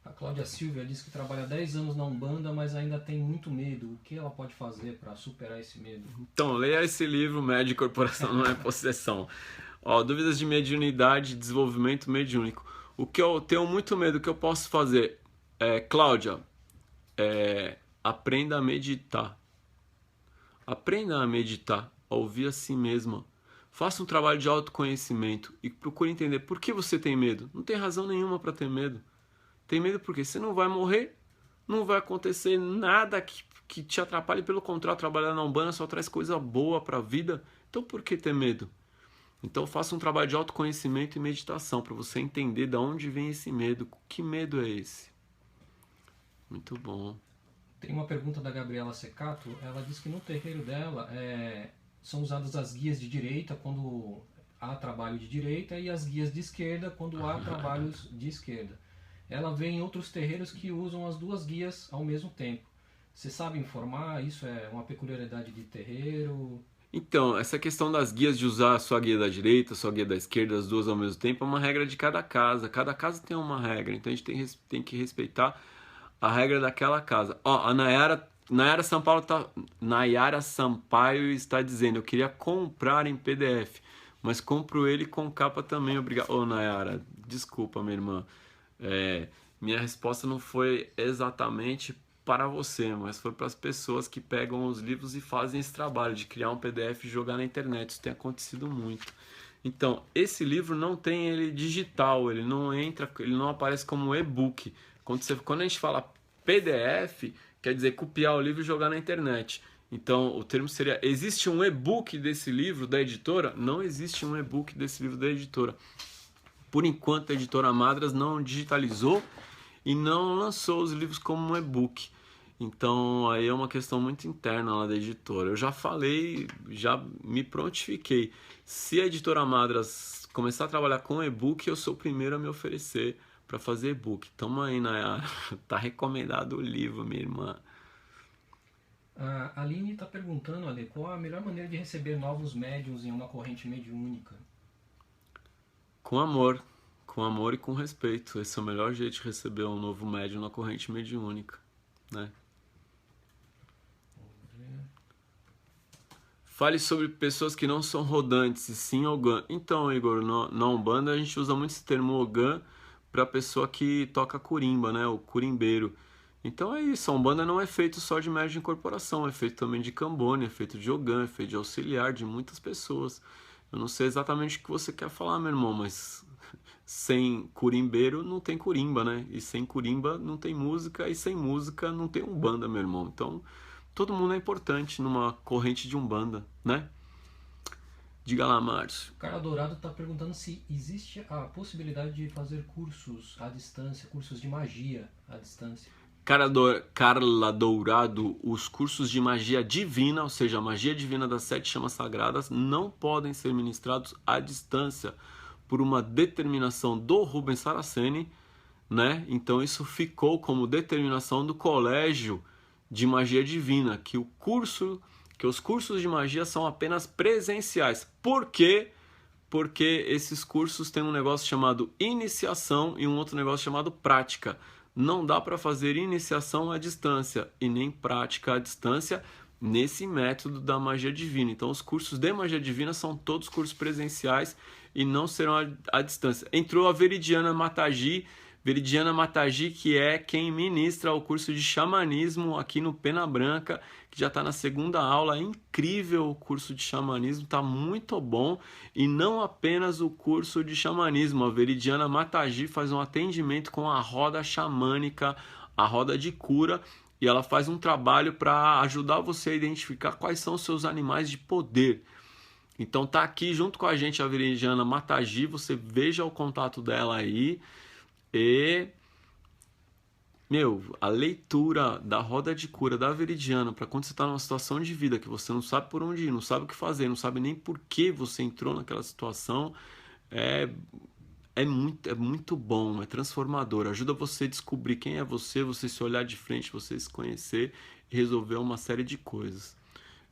A Cláudia Silvia diz que trabalha 10 anos na Umbanda, mas ainda tem muito medo. O que ela pode fazer para superar esse medo? Então, leia esse livro, Médio e Corporação Não é Possessão. Ó, dúvidas de mediunidade e desenvolvimento mediúnico. O que eu tenho muito medo, o que eu posso fazer? Cláudia, aprenda a meditar. Aprenda a meditar, a ouvir a si mesma. Faça um trabalho de autoconhecimento e procure entender por que você tem medo. Não tem razão nenhuma para ter medo. Tem medo porque você não vai morrer, não vai acontecer nada que te atrapalhe. Pelo contrário, trabalhar na Umbanda só traz coisa boa para a vida. Então por que ter medo? Então faça um trabalho de autoconhecimento e meditação para você entender de onde vem esse medo. Que medo é esse? Muito bom. Tem uma pergunta da Gabriela Secato, ela diz que no terreiro dela são usadas as guias de direita quando há trabalho de direita e as guias de esquerda quando há trabalhos de esquerda. Ela vê em outros terreiros que usam as duas guias ao mesmo tempo. Você sabe informar? Isso é uma peculiaridade de terreiro? Então, essa questão das guias de usar a sua guia da direita, a sua guia da esquerda, as duas ao mesmo tempo, é uma regra de cada casa. Cada casa tem uma regra, então a gente tem que respeitar a regra daquela casa. Ó, a Nayara Sampaio está dizendo, eu queria comprar em PDF, mas compro ele com capa também, obrigado. Ô, Nayara, desculpa, minha irmã. Minha resposta não foi exatamente para você, mas foi para as pessoas que pegam os livros e fazem esse trabalho de criar um PDF e jogar na internet. Isso tem acontecido muito. Então, esse livro não tem ele digital, ele não aparece como e-book. Quando a gente fala PDF, quer dizer copiar o livro e jogar na internet. Então, o termo seria, existe um e-book desse livro da editora? Não existe um e-book desse livro da editora. Por enquanto, a editora Madras não digitalizou e não lançou os livros como um e-book. Então, aí é uma questão muito interna lá da editora. Eu já falei, já me prontifiquei. Se a editora Madras começar a trabalhar com e-book, eu sou o primeiro a me oferecer para fazer e-book. Tamo aí, Nayara. Tá recomendado o livro, minha irmã. A Aline está perguntando, Ale, qual a melhor maneira de receber novos médiums em uma corrente mediúnica? Com amor e com respeito. Esse é o melhor jeito de receber um novo médium na corrente mediúnica, né? Fale sobre pessoas que não são rodantes, e sim Ogã. Então, Igor, na Umbanda a gente usa muito esse termo Ogã para pessoa que toca curimba, né? O curimbeiro. Então é isso, a Umbanda não é feito só de médium de incorporação, é feito também de Cambone, é feito de Ogã, é feito de auxiliar de muitas pessoas. Eu não sei exatamente o que você quer falar, meu irmão, mas sem curimbeiro não tem curimba, né? E sem curimba não tem música, e sem música não tem Umbanda, meu irmão. Então, todo mundo é importante numa corrente de Umbanda, né? Diga lá, Márcio. O Cara Dourado está perguntando se existe a possibilidade de fazer cursos à distância, cursos de magia à distância. Carla Dourado, os cursos de magia divina, ou seja, a magia divina das 7 chamas sagradas, não podem ser ministrados à distância por uma determinação do Rubens Saraceni, né? Então isso ficou como determinação do Colégio de Magia Divina, que os cursos de magia são apenas presenciais. Por quê? Porque esses cursos têm um negócio chamado iniciação e um outro negócio chamado prática. Não dá para fazer iniciação à distância e nem prática à distância nesse método da magia divina. Então, os cursos de magia divina são todos cursos presenciais e não serão à distância. Entrou a Veridiana Matagi, que é quem ministra o curso de xamanismo aqui no Pena Branca, que já está na segunda aula. É incrível o curso de xamanismo, está muito bom. E não apenas o curso de xamanismo, a Veridiana Matagi faz um atendimento com a roda xamânica, a roda de cura, e ela faz um trabalho para ajudar você a identificar quais são os seus animais de poder. Então tá aqui junto com a gente a Veridiana Matagi, você veja o contato dela aí. E, a leitura da roda de cura da Veridiana para quando você está numa situação de vida que você não sabe por onde ir, não sabe o que fazer, não sabe nem por que você entrou naquela situação, é muito bom, é transformador. Ajuda você a descobrir quem é você se olhar de frente, você se conhecer e resolver uma série de coisas.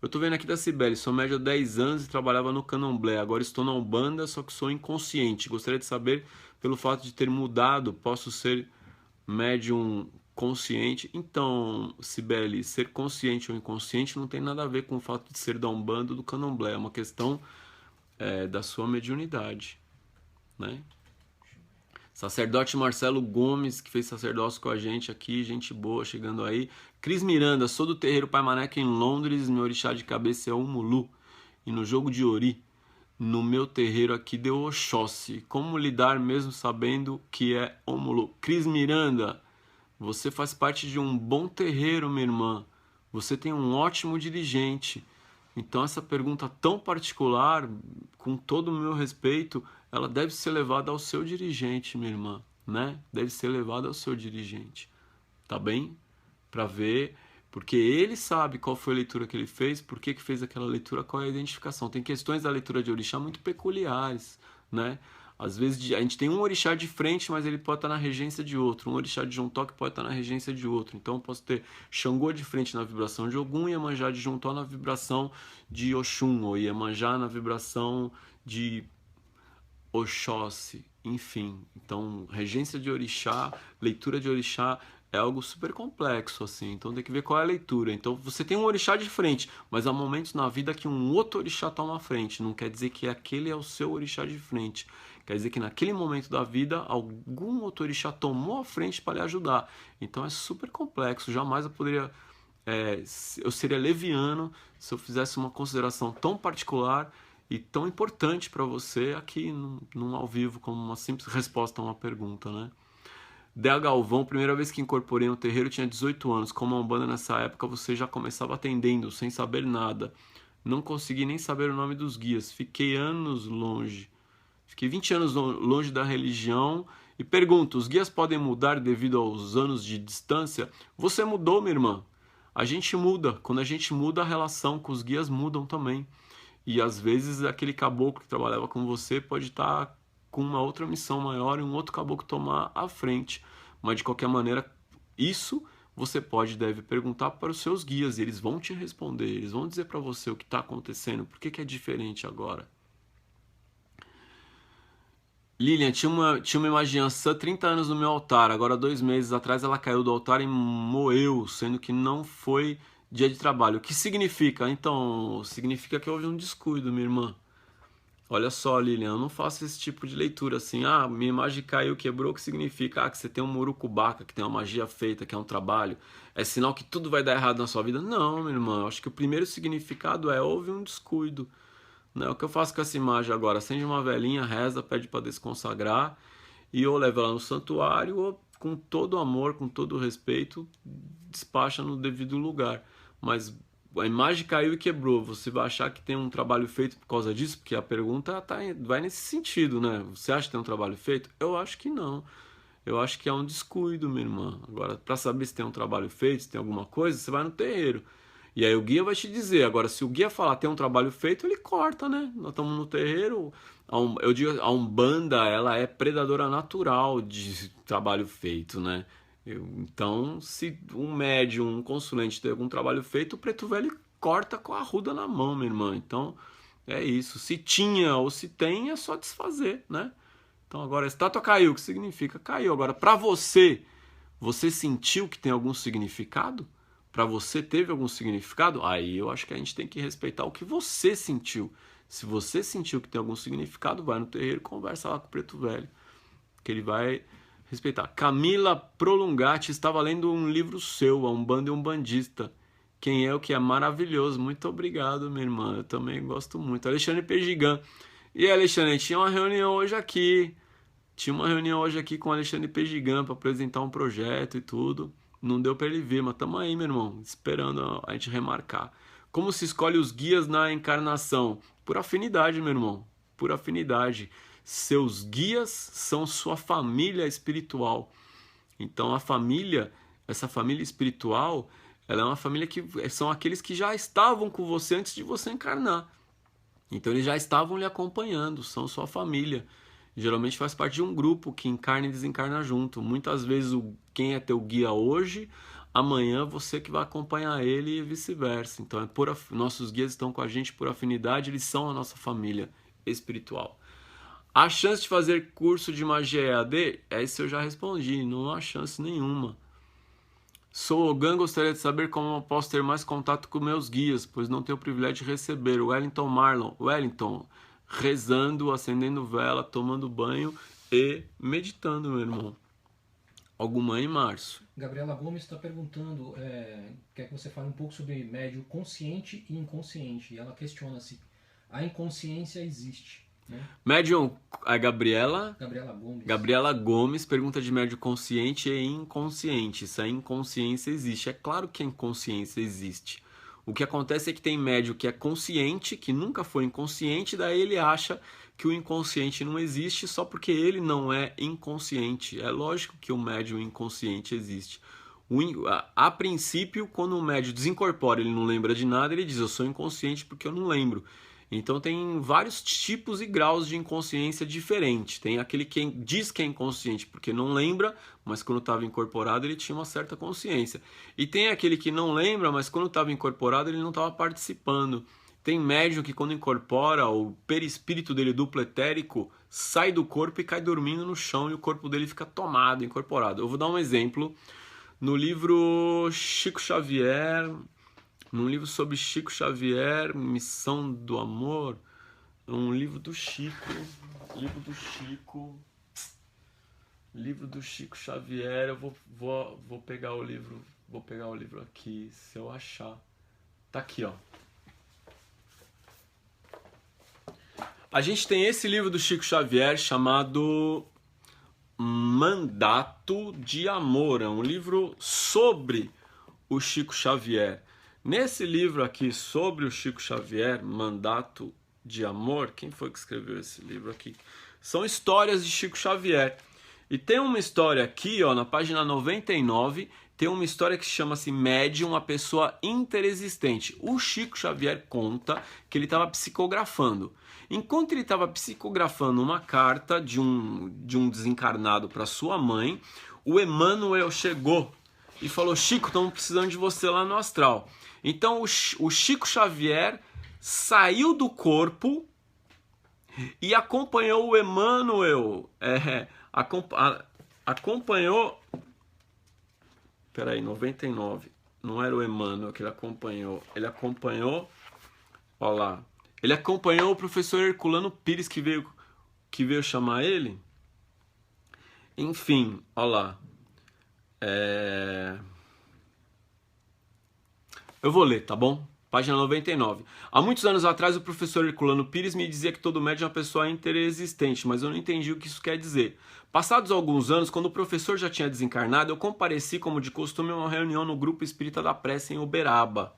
Eu tô vendo aqui da Cibele, sou média há 10 anos e trabalhava no Candomblé. Agora estou na Umbanda, só que sou inconsciente. Gostaria de saber, pelo fato de ter mudado, posso ser médium consciente? Então, Cibele, ser consciente ou inconsciente não tem nada a ver com o fato de ser da Umbanda ou do Candomblé. É uma questão da sua mediunidade, né? Sacerdote Marcelo Gomes, que fez sacerdócio com a gente aqui, gente boa, chegando aí. Cris Miranda, sou do terreiro Pai Maneca em Londres, meu orixá de cabeça é o Mulu. E no jogo de Ori, no meu terreiro aqui deu Oxóssi. Como lidar mesmo sabendo que é o Mulu? Cris Miranda, você faz parte de um bom terreiro, minha irmã. Você tem um ótimo dirigente. Então essa pergunta tão particular, com todo o meu respeito, ela deve ser levada ao seu dirigente, minha irmã, né? Deve ser levada ao seu dirigente, tá bem? Para ver, porque ele sabe qual foi a leitura que ele fez, por que fez aquela leitura, qual é a identificação. Tem questões da leitura de orixá muito peculiares, né? Às vezes a gente tem um orixá de frente, mas ele pode estar na regência de outro. Um orixá de Jontó que pode estar na regência de outro. Então eu posso ter Xangô de frente na vibração de Ogum e Iemanjá de Jontó na vibração de Oxum, ou Iemanjá na vibração de Oxóssi, enfim. Então, regência de orixá, leitura de orixá é algo super complexo, assim. Então tem que ver qual é a leitura. Então você tem um orixá de frente, mas há momentos na vida que um outro orixá toma a frente. Não quer dizer que aquele é o seu orixá de frente. Quer dizer que naquele momento da vida, algum outro orixá tomou a frente para lhe ajudar. Então é super complexo. Jamais eu poderia... eu seria leviano se eu fizesse uma consideração tão particular e tão importante para você aqui num ao vivo, como uma simples resposta a uma pergunta, né? Dea Galvão, primeira vez que incorporei no terreiro, tinha 18 anos. Como a Umbanda nessa época, você já começava atendendo, sem saber nada. Não consegui nem saber o nome dos guias. Fiquei anos longe. Fiquei 20 anos longe da religião. E pergunto, os guias podem mudar devido aos anos de distância? Você mudou, minha irmã. A gente muda. Quando a gente muda, a relação com os guias mudam também. E às vezes aquele caboclo que trabalhava com você pode estar com uma outra missão maior e um outro caboclo tomar a frente. Mas de qualquer maneira, isso você deve perguntar para os seus guias e eles vão te responder, eles vão dizer para você o que está acontecendo, por que é diferente agora. Lilian, tinha uma imagem Yansan 30 anos no meu altar, agora 2 meses atrás ela caiu do altar e moeu, sendo que não foi dia de trabalho. O que significa? Então, significa que houve um descuido, minha irmã. Olha só, Lilian, eu não faço esse tipo de leitura assim, minha imagem caiu, quebrou, o que significa? Que você tem um murucubaca, que tem uma magia feita, que é um trabalho, é sinal que tudo vai dar errado na sua vida? Não, minha irmã, eu acho que o primeiro significado houve um descuido, né? O que eu faço com essa imagem agora? Acende uma velinha, reza, pede para desconsagrar, e ou leva ela no santuário, ou com todo amor, com todo respeito, despacha no devido lugar, mas... A imagem caiu e quebrou. Você vai achar que tem um trabalho feito por causa disso? Porque a pergunta vai nesse sentido, né? Você acha que tem um trabalho feito? Eu acho que não. Eu acho que é um descuido, minha irmã. Agora, para saber se tem um trabalho feito, se tem alguma coisa, você vai no terreiro. E aí o guia vai te dizer. Agora, se o guia falar tem um trabalho feito, ele corta, né? Nós estamos no terreiro. Eu digo, a Umbanda, ela é predadora natural de trabalho feito, né? Então, se um médium, um consulente tem algum trabalho feito, o preto velho corta com a arruda na mão, minha irmã. Então, é isso. Se tinha ou se tem, é só desfazer, né? Então, agora, a estátua caiu, o que significa? Caiu. Agora, para você, você sentiu que tem algum significado? Para você teve algum significado? Aí eu acho que a gente tem que respeitar o que você sentiu. Se você sentiu que tem algum significado, vai no terreiro e conversa lá com o preto velho, que ele vai... respeitar. Camila Prolongati, estava lendo um livro seu, A Umbanda e Umbandista. Quem é o que é maravilhoso. Muito obrigado, minha irmã. Eu também gosto muito. Alexandre Pejigan. E aí, Alexandre, tinha uma reunião hoje aqui. Tinha uma reunião hoje aqui com o Alexandre Pejigan para apresentar um projeto e tudo. Não deu para ele vir, mas estamos aí, meu irmão, esperando a gente remarcar. Como se escolhe os guias na encarnação? Por afinidade, meu irmão. Por afinidade. Seus guias são sua família espiritual. Então a família, essa família espiritual, ela é uma família que são aqueles que já estavam com você antes de você encarnar. Então eles já estavam lhe acompanhando, são sua família. Geralmente faz parte de um grupo que encarna e desencarna junto. Muitas vezes quem é teu guia hoje, amanhã você que vai acompanhar ele e vice-versa. Então nossos guias estão com a gente por afinidade, eles são a nossa família espiritual. A chance de fazer curso de magia EAD? Esse eu já respondi, não há chance nenhuma. Sou Logan, gostaria de saber como eu posso ter mais contato com meus guias, pois não tenho o privilégio de receber. Wellington Marlon. Wellington, rezando, acendendo vela, tomando banho e meditando, meu irmão. Alguma em março. Gabriela Gomes está perguntando, quer que você fale um pouco sobre médio consciente e inconsciente. E ela questiona se a inconsciência existe. Médium, a Gabriela Gomes. Gabriela Gomes pergunta de médium consciente e inconsciente. Se a inconsciência existe. É claro que a inconsciência existe. O que acontece é que tem médium que é consciente, que nunca foi inconsciente, daí ele acha que o inconsciente não existe só porque ele não é inconsciente. É lógico que o médium inconsciente existe. A princípio, quando o médium desincorpora, ele não lembra de nada, ele diz, eu sou inconsciente porque eu não lembro. Então tem vários tipos e graus de inconsciência diferentes. Tem aquele que diz que é inconsciente porque não lembra, mas quando estava incorporado ele tinha uma certa consciência. E tem aquele que não lembra, mas quando estava incorporado ele não estava participando. Tem médium que quando incorpora, o perispírito dele duplo etérico sai do corpo e cai dormindo no chão e o corpo dele fica tomado, incorporado. Eu vou dar um exemplo. No livro Chico Xavier... Num livro sobre Chico Xavier, Missão do Amor, um livro do Chico Xavier, eu vou pegar o livro aqui, se eu achar. Tá aqui, ó. A gente tem esse livro do Chico Xavier chamado Mandato de Amor, é um livro sobre o Chico Xavier. Nesse livro aqui sobre o Chico Xavier, Mandato de Amor, quem foi que escreveu esse livro aqui? São histórias de Chico Xavier. E tem uma história aqui, ó, na página 99, tem uma história que chama-se Médium, uma pessoa interexistente. O Chico Xavier conta que ele estava psicografando. Enquanto ele estava psicografando uma carta de um desencarnado para sua mãe, o Emmanuel chegou e falou, Chico, estamos precisando de você lá no astral. Então o Chico Xavier saiu do corpo e acompanhou o Emmanuel. Acompanhou... Peraí, 99. Não era o Emmanuel que ele acompanhou. Ele acompanhou... Olha lá. Ele acompanhou o professor Herculano Pires que veio chamar ele. Enfim, olha lá. Eu vou ler, tá bom? Página 99. Há muitos anos atrás, o professor Herculano Pires me dizia que todo médium é uma pessoa interexistente, mas eu não entendi o que isso quer dizer. Passados alguns anos, quando o professor já tinha desencarnado, eu compareci, como de costume, a uma reunião no Grupo Espírita da Prece em Uberaba.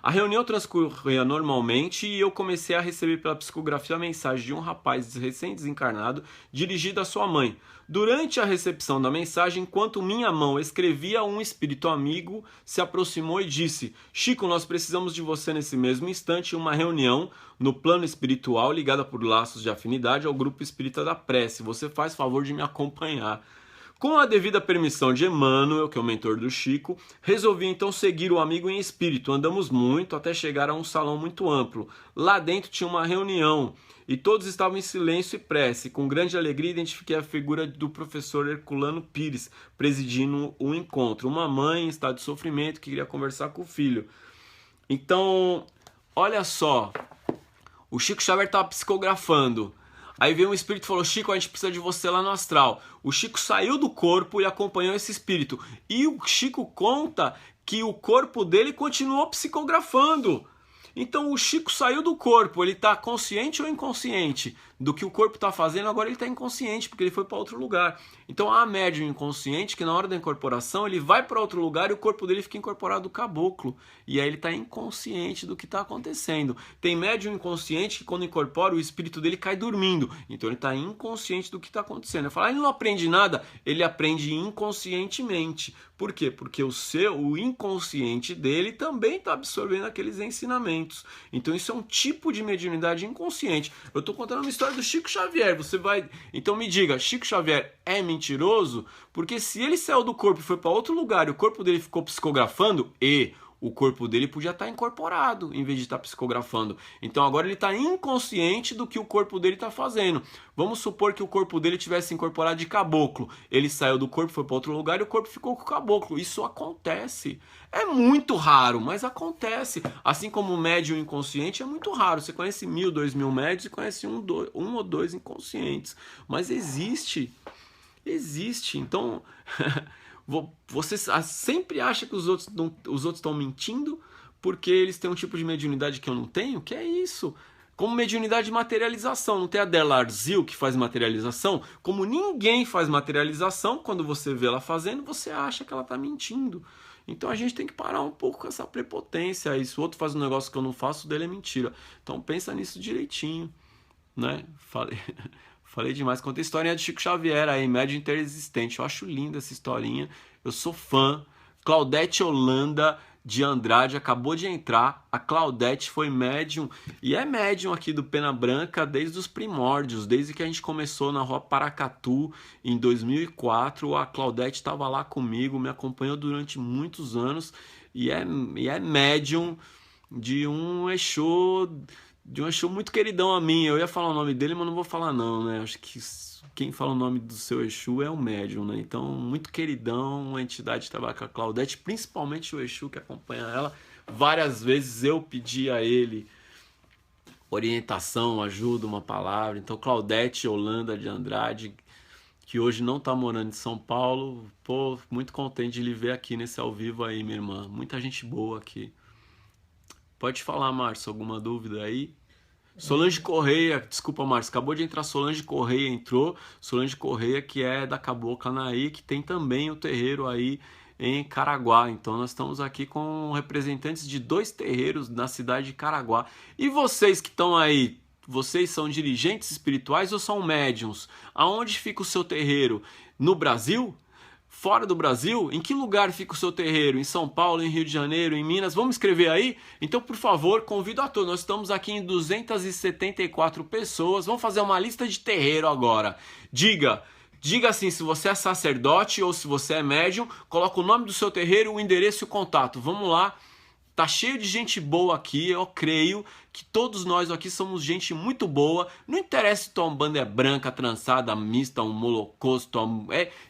A reunião transcorria normalmente e eu comecei a receber pela psicografia a mensagem de um rapaz recém-desencarnado dirigida à sua mãe. Durante a recepção da mensagem, enquanto minha mão escrevia, um espírito amigo se aproximou e disse: Chico, nós precisamos de você nesse mesmo instante em uma reunião no plano espiritual ligada por laços de afinidade ao Grupo Espírita da Prece. Você faz favor de me acompanhar. Com a devida permissão de Emmanuel, que é o mentor do Chico, resolvi então seguir o amigo em espírito. Andamos muito até chegar a um salão muito amplo. Lá dentro tinha uma reunião e todos estavam em silêncio e prece. Com grande alegria identifiquei a figura do professor Herculano Pires, presidindo o encontro. Uma mãe em estado de sofrimento que queria conversar com o filho. Então, olha só, o Chico Xavier estava psicografando. Aí veio um espírito e falou: Chico, a gente precisa de você lá no astral. O Chico saiu do corpo e acompanhou esse espírito. E o Chico conta que o corpo dele continuou psicografando. Então o Chico saiu do corpo, ele está consciente ou inconsciente do que o corpo está fazendo, agora ele está inconsciente, porque ele foi para outro lugar. Então há médium inconsciente que na hora da incorporação ele vai para outro lugar e o corpo dele fica incorporado do caboclo. E aí ele está inconsciente do que está acontecendo. Tem médium inconsciente que quando incorpora o espírito dele cai dormindo. Então ele está inconsciente do que está acontecendo. Eu falo, ele não aprende nada, ele aprende inconscientemente. Por quê? Porque o inconsciente dele também está absorvendo aqueles ensinamentos. Então isso é um tipo de mediunidade inconsciente. Eu estou contando uma história do Chico Xavier. Você vai... Então me diga, Chico Xavier é mentiroso? Porque se ele saiu do corpo e foi para outro lugar e o corpo dele ficou psicografando, o corpo dele podia estar incorporado em vez de estar psicografando. Então agora ele está inconsciente do que o corpo dele está fazendo. Vamos supor que o corpo dele tivesse incorporado de caboclo. Ele saiu do corpo, foi para outro lugar e o corpo ficou com o caboclo. Isso acontece. É muito raro, mas acontece. Assim como o médium inconsciente é muito raro. Você conhece 1000, 2000 médios e conhece um ou dois inconscientes. Mas existe. Existe. Então... Você sempre acha que os outros estão mentindo porque eles têm um tipo de mediunidade que eu não tenho? Que é isso? Como mediunidade de materialização. Não tem a Della Arzil que faz materialização? Como ninguém faz materialização, quando você vê ela fazendo, você acha que ela está mentindo. Então a gente tem que parar um pouco com essa prepotência aí. Se o outro faz um negócio que eu não faço, o dele é mentira. Então pensa nisso direitinho, né? Falei demais. Contei a historinha de Chico Xavier aí, médium interexistente. Eu acho linda essa historinha. Eu sou fã. Claudete Holanda de Andrade acabou de entrar. A Claudete foi médium e é médium aqui do Pena Branca desde os primórdios, desde que a gente começou na Rua Paracatu em 2004. A Claudete estava lá comigo, me acompanhou durante muitos anos e é médium de um Exu, muito queridão a mim. Eu ia falar o nome dele, mas não vou falar não, né? Acho que quem fala o nome do seu Exu é o médium, né? Então, muito queridão, uma entidade que trabalha com a Claudete, principalmente o Exu que acompanha ela. Várias vezes eu pedi a ele orientação, ajuda, uma palavra. Então, Claudete Holanda de Andrade, que hoje não tá morando em São Paulo, pô, muito contente de lhe ver aqui nesse ao vivo aí, minha irmã. Muita gente boa aqui. Pode falar, Márcio, alguma dúvida aí? Solange Correia, desculpa, Márcio, acabou de entrar Solange Correia, entrou. Solange Correia, que é da Cabocla Anaí, que tem também o terreiro aí em Caraguá. Então nós estamos aqui com representantes de 2 terreiros na cidade de Caraguá. E vocês que estão aí, vocês são dirigentes espirituais ou são médiums? Aonde fica o seu terreiro? No Brasil? Fora do Brasil? Em que lugar fica o seu terreiro? Em São Paulo, em Rio de Janeiro, em Minas? Vamos escrever aí? Então, por favor, convido a todos. Nós estamos aqui em 274 pessoas. Vamos fazer uma lista de terreiro agora. Diga assim, se você é sacerdote ou se você é médium, coloca o nome do seu terreiro, o endereço e o contato. Vamos lá. Tá cheio de gente boa aqui, eu creio que todos nós aqui somos gente muito boa. Não interessa se tua umbanda é branca, trançada, mista, um molocosto,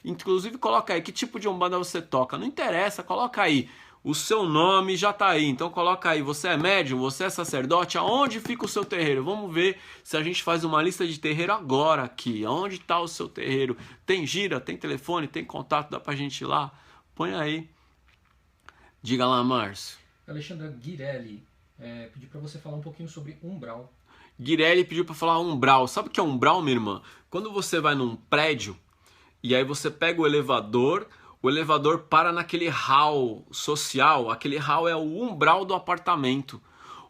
inclusive coloca aí que tipo de umbanda você toca. Não interessa, coloca aí. O seu nome já tá aí, então coloca aí. Você é médium, você é sacerdote, aonde fica o seu terreiro? Vamos ver se a gente faz uma lista de terreiro agora aqui. Aonde tá o seu terreiro? Tem gira, tem telefone, tem contato, dá pra gente ir lá? Põe aí. Diga lá, Márcio. Alexandra Guirelli pediu para você falar um pouquinho sobre umbral. Guirelli pediu para falar umbral. Sabe o que é umbral, minha irmã? Quando você vai num prédio e aí você pega o elevador para naquele hall social. Aquele hall é o umbral do apartamento.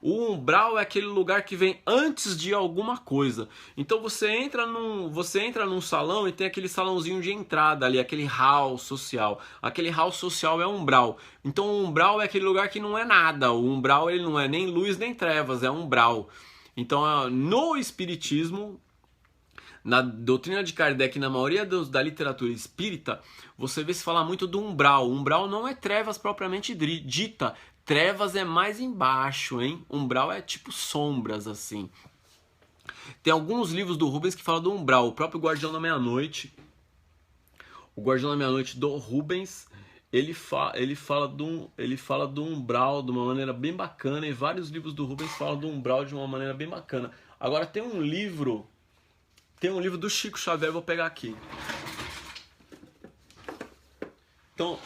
O umbral é aquele lugar que vem antes de alguma coisa. Então você entra num salão e tem aquele salãozinho de entrada ali, aquele hall social. Aquele hall social é umbral. Então o umbral é aquele lugar que não é nada. O umbral ele não é nem luz nem trevas, é umbral. Então no espiritismo, na doutrina de Kardec, na maioria da literatura espírita, você vê se falar muito do umbral. O umbral não é trevas propriamente dita. Trevas é mais embaixo, hein? Umbral é tipo sombras, assim. Tem alguns livros do Rubens que falam do umbral. O próprio Guardião da Meia-Noite. O Guardião da Meia-Noite do Rubens, ele fala do umbral de uma maneira bem bacana. E vários livros do Rubens falam do umbral de uma maneira bem bacana. Agora tem um livro do Chico Xavier, vou pegar aqui. Então,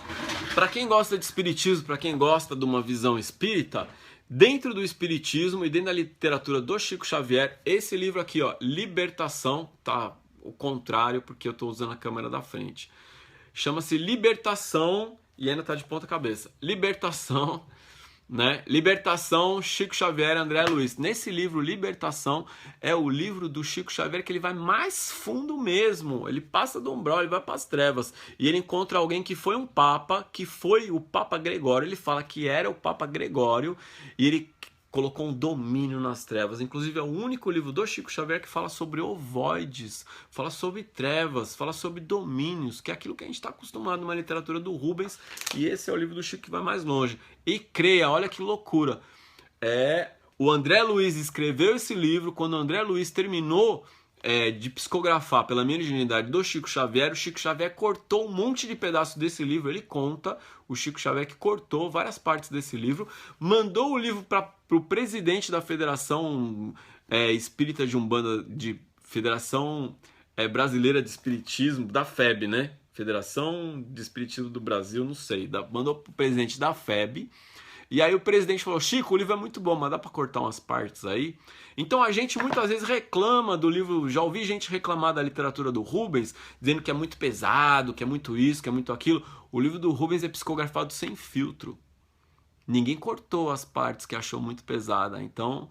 para quem gosta de espiritismo, para quem gosta de uma visão espírita, dentro do espiritismo e dentro da literatura do Chico Xavier, esse livro aqui, ó, Libertação, tá o contrário porque eu estou usando a câmera da frente. Chama-se Libertação e ainda tá de ponta cabeça. Libertação, né? Libertação, Chico Xavier, André Luiz. Nesse livro, Libertação, é o livro do Chico Xavier que ele vai mais fundo mesmo. Ele passa do umbral, ele vai para as trevas. E ele encontra alguém que foi um papa, que foi o Papa Gregório. Ele fala que era o Papa Gregório e ele colocou um domínio nas trevas. Inclusive é o único livro do Chico Xavier que fala sobre ovoides, fala sobre trevas, fala sobre domínios, que é aquilo que a gente está acostumado numa literatura do Rubens, e esse é o livro do Chico que vai mais longe. E creia, olha que loucura, o André Luiz escreveu esse livro. Quando o André Luiz terminou de psicografar pela mediunidade do Chico Xavier, o Chico Xavier cortou um monte de pedaços desse livro. Ele conta, o Chico Xavier, que cortou várias partes desse livro, mandou o livro para o presidente da Federação Espírita de Umbanda, de Federação Brasileira de Espiritismo, da FEB, né? Federação de Espiritismo do Brasil, não sei. Mandou para o presidente da FEB. E aí o presidente falou, Chico, o livro é muito bom, mas dá para cortar umas partes aí? Então a gente muitas vezes reclama do livro, já ouvi gente reclamar da literatura do Rubens, dizendo que é muito pesado, que é muito isso, que é muito aquilo. O livro do Rubens é psicografado sem filtro. Ninguém cortou as partes que achou muito pesada, então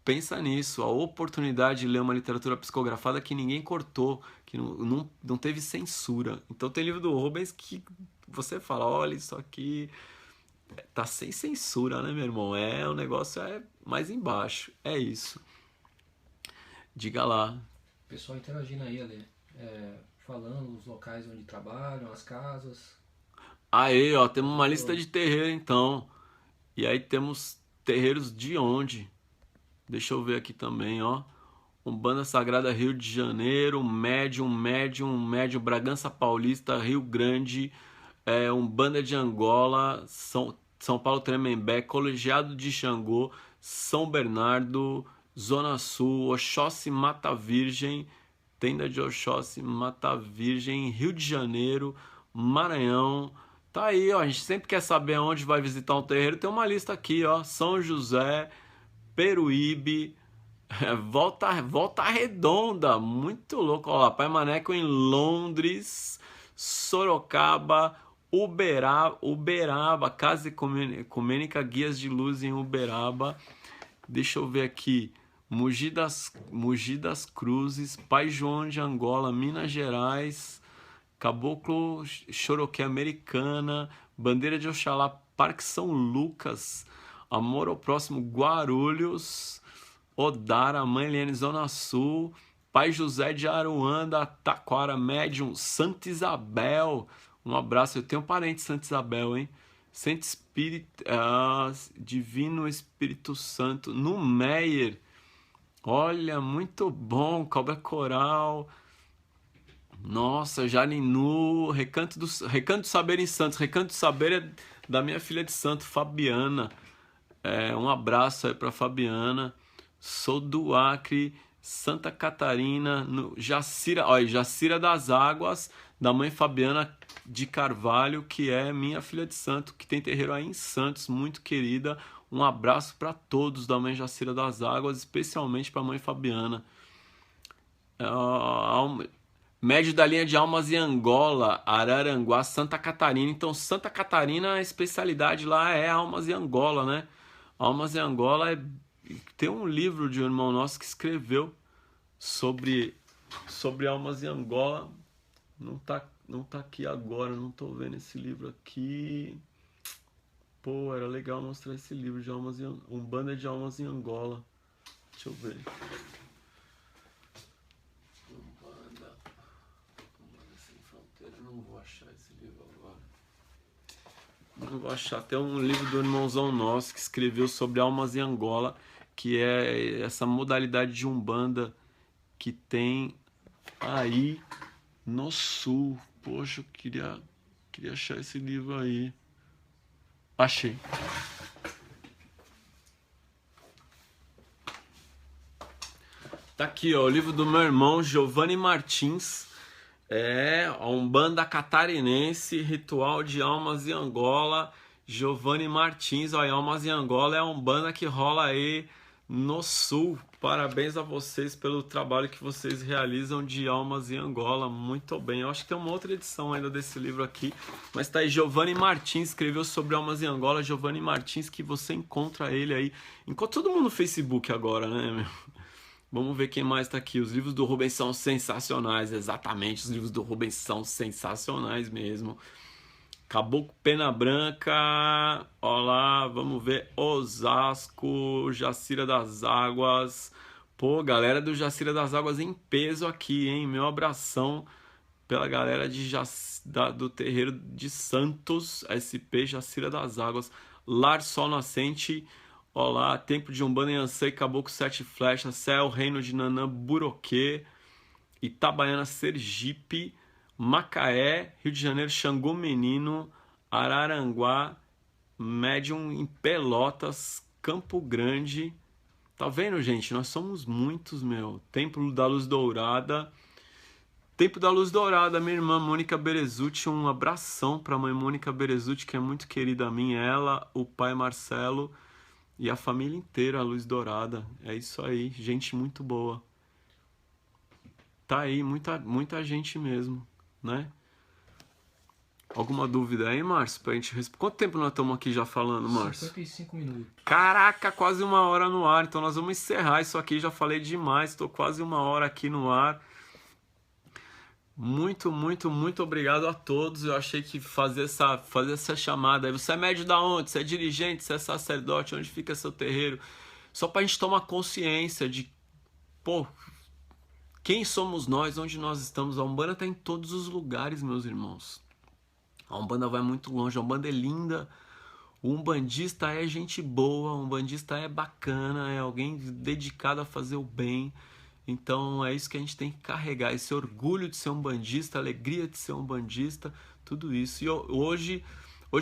pensa nisso, a oportunidade de ler uma literatura psicografada que ninguém cortou, que não teve censura. Então tem livro do Rubens que você fala, olha, isso aqui tá sem censura, né, meu irmão? O negócio é mais embaixo, é isso. Diga lá. Pessoal interagindo aí, Ale, falando os locais onde trabalham, as casas. Aí, ó, temos uma lista de terreiro, então. E aí temos terreiros de onde? Deixa eu ver aqui também, ó. Umbanda Sagrada Rio de Janeiro, Médium Bragança Paulista, Rio Grande, Umbanda de Angola, São Paulo Tremembé, Colegiado de Xangô, São Bernardo, Zona Sul, Oxóssi Mata Virgem, Tenda de Oxóssi Mata Virgem, Rio de Janeiro, Maranhão. Tá aí, ó, a gente sempre quer saber onde vai visitar um terreiro, tem uma lista aqui, ó, São José, Peruíbe, Volta Redonda, muito louco, ó lá, Pai Maneco em Londres, Sorocaba, Uberaba, Casa Ecumênica Guias de Luz em Uberaba, deixa eu ver aqui, Mogi das Cruzes, Pai João de Angola, Minas Gerais, Caboclo Choroqué Americana, Bandeira de Oxalá, Parque São Lucas, Amor ao Próximo, Guarulhos, Odara, Mãe Helene, Zona Sul, Pai José de Aruanda, Taquara, Médium, Santa Isabel, um abraço, eu tenho parente de Santa Isabel, hein? Santo Espírito, Divino Espírito Santo, no Meier, olha, muito bom, Cobra Coral, nossa, Jarinu, Recanto do Saber em Santos, Recanto do Saber é da minha filha de santo, Fabiana, um abraço aí pra Fabiana, sou do Acre, Santa Catarina, no Jacira das Águas, da mãe Fabiana de Carvalho, que é minha filha de santo, que tem terreiro aí em Santos, muito querida. Um abraço para todos da mãe Jacira das Águas, especialmente para a mãe Fabiana. Médio da linha de Almas em Angola, Araranguá, Santa Catarina. Então, Santa Catarina, a especialidade lá é Almas em Angola, né? Almas em Angola tem um livro de um irmão nosso que escreveu sobre Almas em Angola. Não tá aqui agora, não tô vendo esse livro aqui. Pô, era legal mostrar esse livro de Umbanda de Almas em Angola. Deixa eu ver. Umbanda Sem Fronteira. Não vou achar esse livro agora. Não vou achar. Tem um livro do irmãozão nosso que escreveu sobre Almas em Angola, que é essa modalidade de Umbanda que tem aí no sul. Poxa, eu queria achar esse livro aí. Achei. Tá aqui, ó, o livro do meu irmão Giovanni Martins. A Umbanda Catarinense, Ritual de Almas em Angola. Giovanni Martins, ó, Almas em Angola é a Umbanda que rola aí no sul. Parabéns a vocês pelo trabalho que vocês realizam de Almas em Angola, muito bem. Eu acho que tem uma outra edição ainda desse livro aqui, mas tá aí, Giovanni Martins escreveu sobre Almas em Angola, Giovanni Martins, que você encontra ele aí, encontra todo mundo no Facebook agora, né, meu? Vamos ver quem mais tá aqui. Os livros do Rubens são sensacionais, exatamente, os livros do Rubens são sensacionais mesmo. Caboclo Pena Branca, olá, vamos ver, Osasco, Jacira das Águas, pô, galera do Jacira das Águas em peso aqui, hein, meu abração pela galera do terreiro de Santos, SP Jacira das Águas, Lar Sol Nascente, olá, Templo de Umbanda em Ansei, Caboclo Sete Flechas, Céu, Reino de Nanã, Buroquê, Itabaiana, Sergipe, Macaé, Rio de Janeiro, Xangô Menino, Araranguá, Médium em Pelotas, Campo Grande. Tá vendo, gente? Nós somos muitos, meu. Templo da Luz Dourada, Tempo da Luz Dourada, minha irmã Mônica Berezutti, um abração pra mãe Mônica Berezutti, que é muito querida a mim, ela, o pai Marcelo e a família inteira, a Luz Dourada. É isso aí, gente muito boa. Tá aí, muita gente mesmo, né? Alguma dúvida aí, Márcio? Pra gente responder. Quanto tempo nós estamos aqui já falando, Márcio? 55 minutos. Caraca, quase 1 hora no ar. Então nós vamos encerrar isso aqui. Já falei demais. Estou quase 1 hora aqui no ar. Muito, muito, muito obrigado a todos. Eu achei que fazer essa chamada aí. Você é médio da onde? Você é dirigente? Você é sacerdote? Onde fica seu terreiro? Só pra gente tomar consciência de, pô, quem somos nós? Onde nós estamos? A Umbanda tá em todos os lugares, meus irmãos. A Umbanda vai muito longe. A Umbanda é linda. O umbandista é gente boa. O umbandista é bacana. É alguém dedicado a fazer o bem. Então é isso que a gente tem que carregar, esse orgulho de ser um bandista, a alegria de ser um bandista, tudo isso. E hoje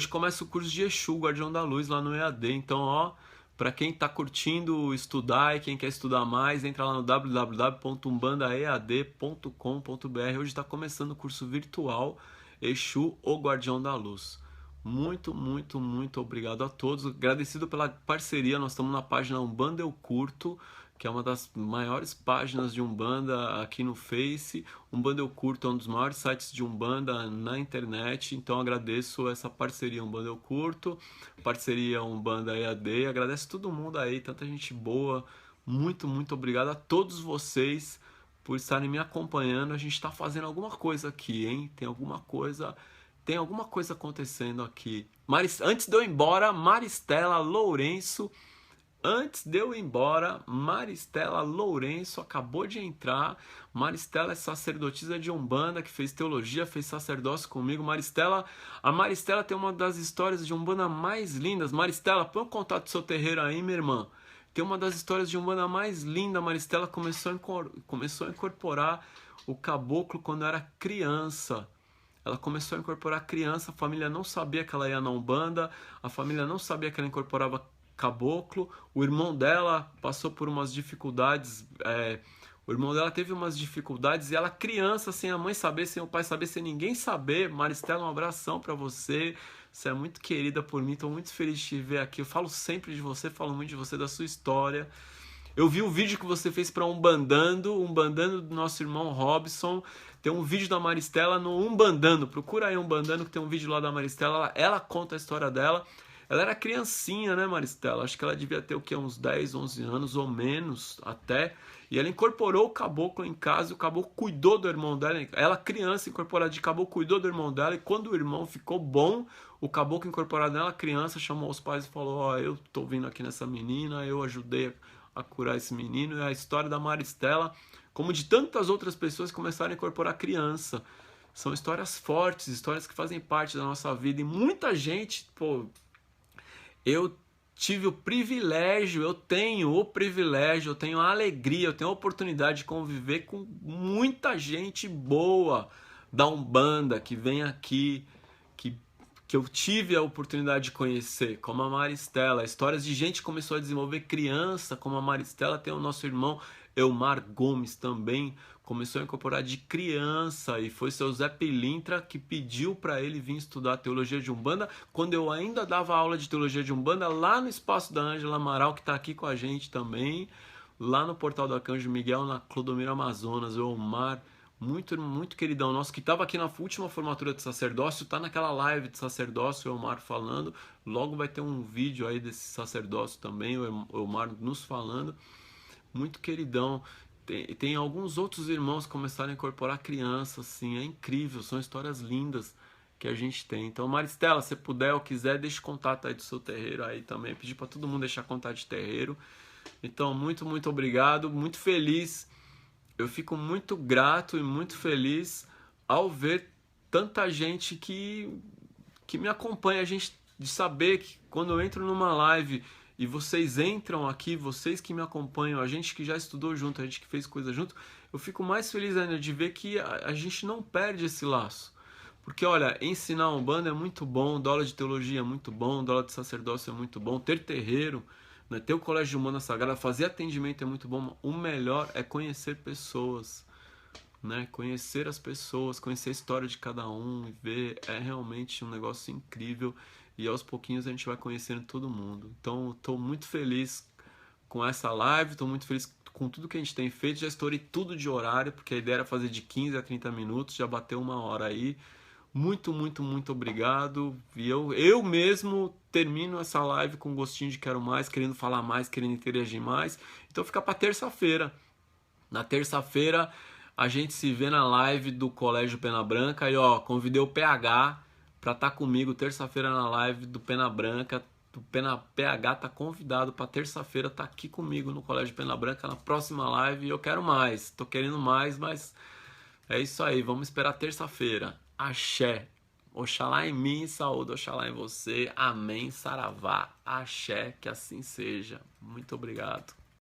começa o curso de Exu, Guardião da Luz, lá no EAD. Então, ó, para quem está curtindo estudar e quem quer estudar mais, entra lá no www.umbandaead.com.br. Hoje está começando o curso virtual Exu, o Guardião da Luz. Muito, muito, muito obrigado a todos. Agradecido pela parceria. Nós estamos na página Umbanda Eu Curto, que é uma das maiores páginas de Umbanda aqui no Face. Umbanda Eu Curto é um dos maiores sites de Umbanda na internet, então agradeço essa parceria Umbanda Eu Curto, parceria Umbanda EAD, agradeço todo mundo aí, tanta gente boa, muito, muito obrigado a todos vocês por estarem me acompanhando. A gente está fazendo alguma coisa aqui, hein? Tem alguma coisa acontecendo aqui. Antes de eu ir embora, Maristela Lourenço. Antes de eu ir embora, Maristela Lourenço acabou de entrar. Maristela é sacerdotisa de Umbanda, que fez teologia, fez sacerdócio comigo. A Maristela tem uma das histórias de Umbanda mais lindas. Maristela, põe o contato do seu terreiro aí, minha irmã. Tem uma das histórias de Umbanda mais linda. Maristela começou a incorporar o caboclo quando era criança. Ela começou a incorporar criança, a família não sabia que ela ia na Umbanda, a família não sabia que ela incorporava caboclo. O irmão dela passou por umas dificuldades, o irmão dela teve umas dificuldades e ela criança, sem a mãe saber, sem o pai saber, sem ninguém saber. Maristela, um abração pra você. Você é muito querida por mim, tô muito feliz de te ver aqui. Eu falo sempre de você, falo muito de você, da sua história. Eu vi o vídeo que você fez para Umbandando do nosso irmão Robson. Tem um vídeo da Maristela no Umbandando. Procura aí Umbandando, que tem um vídeo lá da Maristela. Ela conta a história dela. Ela era criancinha, né, Maristela? Acho que ela devia ter o quê? Uns 10, 11 anos ou menos até. E ela incorporou o caboclo em casa, e o caboclo cuidou do irmão dela. Ela, criança, incorporada de caboclo, cuidou do irmão dela. E quando o irmão ficou bom, o caboclo incorporado nela, criança, chamou os pais e falou: ó, eu tô vindo aqui nessa menina, eu ajudei a curar esse menino. E a história da Maristela, como de tantas outras pessoas que começaram a incorporar criança. São histórias fortes, histórias que fazem parte da nossa vida. E muita gente, pô... Eu tive o privilégio, eu tenho a alegria, eu tenho a oportunidade de conviver com muita gente boa da Umbanda que vem aqui, que eu tive a oportunidade de conhecer, como a Maristela. Histórias de gente que começou a desenvolver criança, como a Maristela. Tem o nosso irmão Elmar Gomes também, começou a incorporar de criança, e foi seu Zé Pilintra que pediu para ele vir estudar teologia de Umbanda, quando eu ainda dava aula de teologia de Umbanda lá no espaço da Ângela Amaral, que está aqui com a gente também, lá no Portal do Arcanjo Miguel, na Clodomiro Amazonas. O Elmar, muito, muito queridão nosso, que estava aqui na última formatura de sacerdócio, está naquela live de sacerdócio, o Elmar falando. Logo vai ter um vídeo aí desse sacerdócio também, o Elmar nos falando. Muito queridão. Tem alguns outros irmãos que começaram a incorporar crianças, assim, é incrível, são histórias lindas que a gente tem. Então, Maristela, se puder ou quiser, deixe contato aí do seu terreiro aí também. Pedir para todo mundo deixar contato de terreiro. Então, muito, muito obrigado, muito feliz. Eu fico muito grato e muito feliz ao ver tanta gente que me acompanha, a gente, de saber que quando eu entro numa live e vocês entram aqui, vocês que me acompanham, a gente que já estudou junto, a gente que fez coisa junto, eu fico mais feliz ainda de ver que a gente não perde esse laço. Porque, olha, ensinar Umbanda é muito bom, dar aula de teologia é muito bom, dar aula de sacerdócio é muito bom, ter terreiro, né, ter o colégio de Umbanda Sagrada, fazer atendimento é muito bom. O melhor é conhecer pessoas. né? Conhecer as pessoas, conhecer a história de cada um e ver é realmente um negócio incrível e aos pouquinhos a gente vai conhecendo todo mundo. Então, estou muito feliz com essa live, estou muito feliz com tudo que a gente tem feito. Já estourei tudo de horário, porque a ideia era fazer de 15 a 30 minutos, já bateu 1 hora aí. Muito, muito, muito obrigado. E eu mesmo termino essa live com gostinho de quero mais, querendo falar mais, querendo interagir mais. Então fica para terça-feira. Na terça-feira a gente se vê na live do Colégio Pena Branca. E ó, convidei o PH para estar comigo terça-feira na live do Pena Branca. O PH tá convidado para terça-feira tá aqui comigo no Colégio Pena Branca na próxima live. E eu quero mais, tô querendo mais, mas é isso aí, vamos esperar terça-feira. Axé. Oxalá em mim, saúde, oxalá em você. Amém, saravá. Axé, que assim seja. Muito obrigado.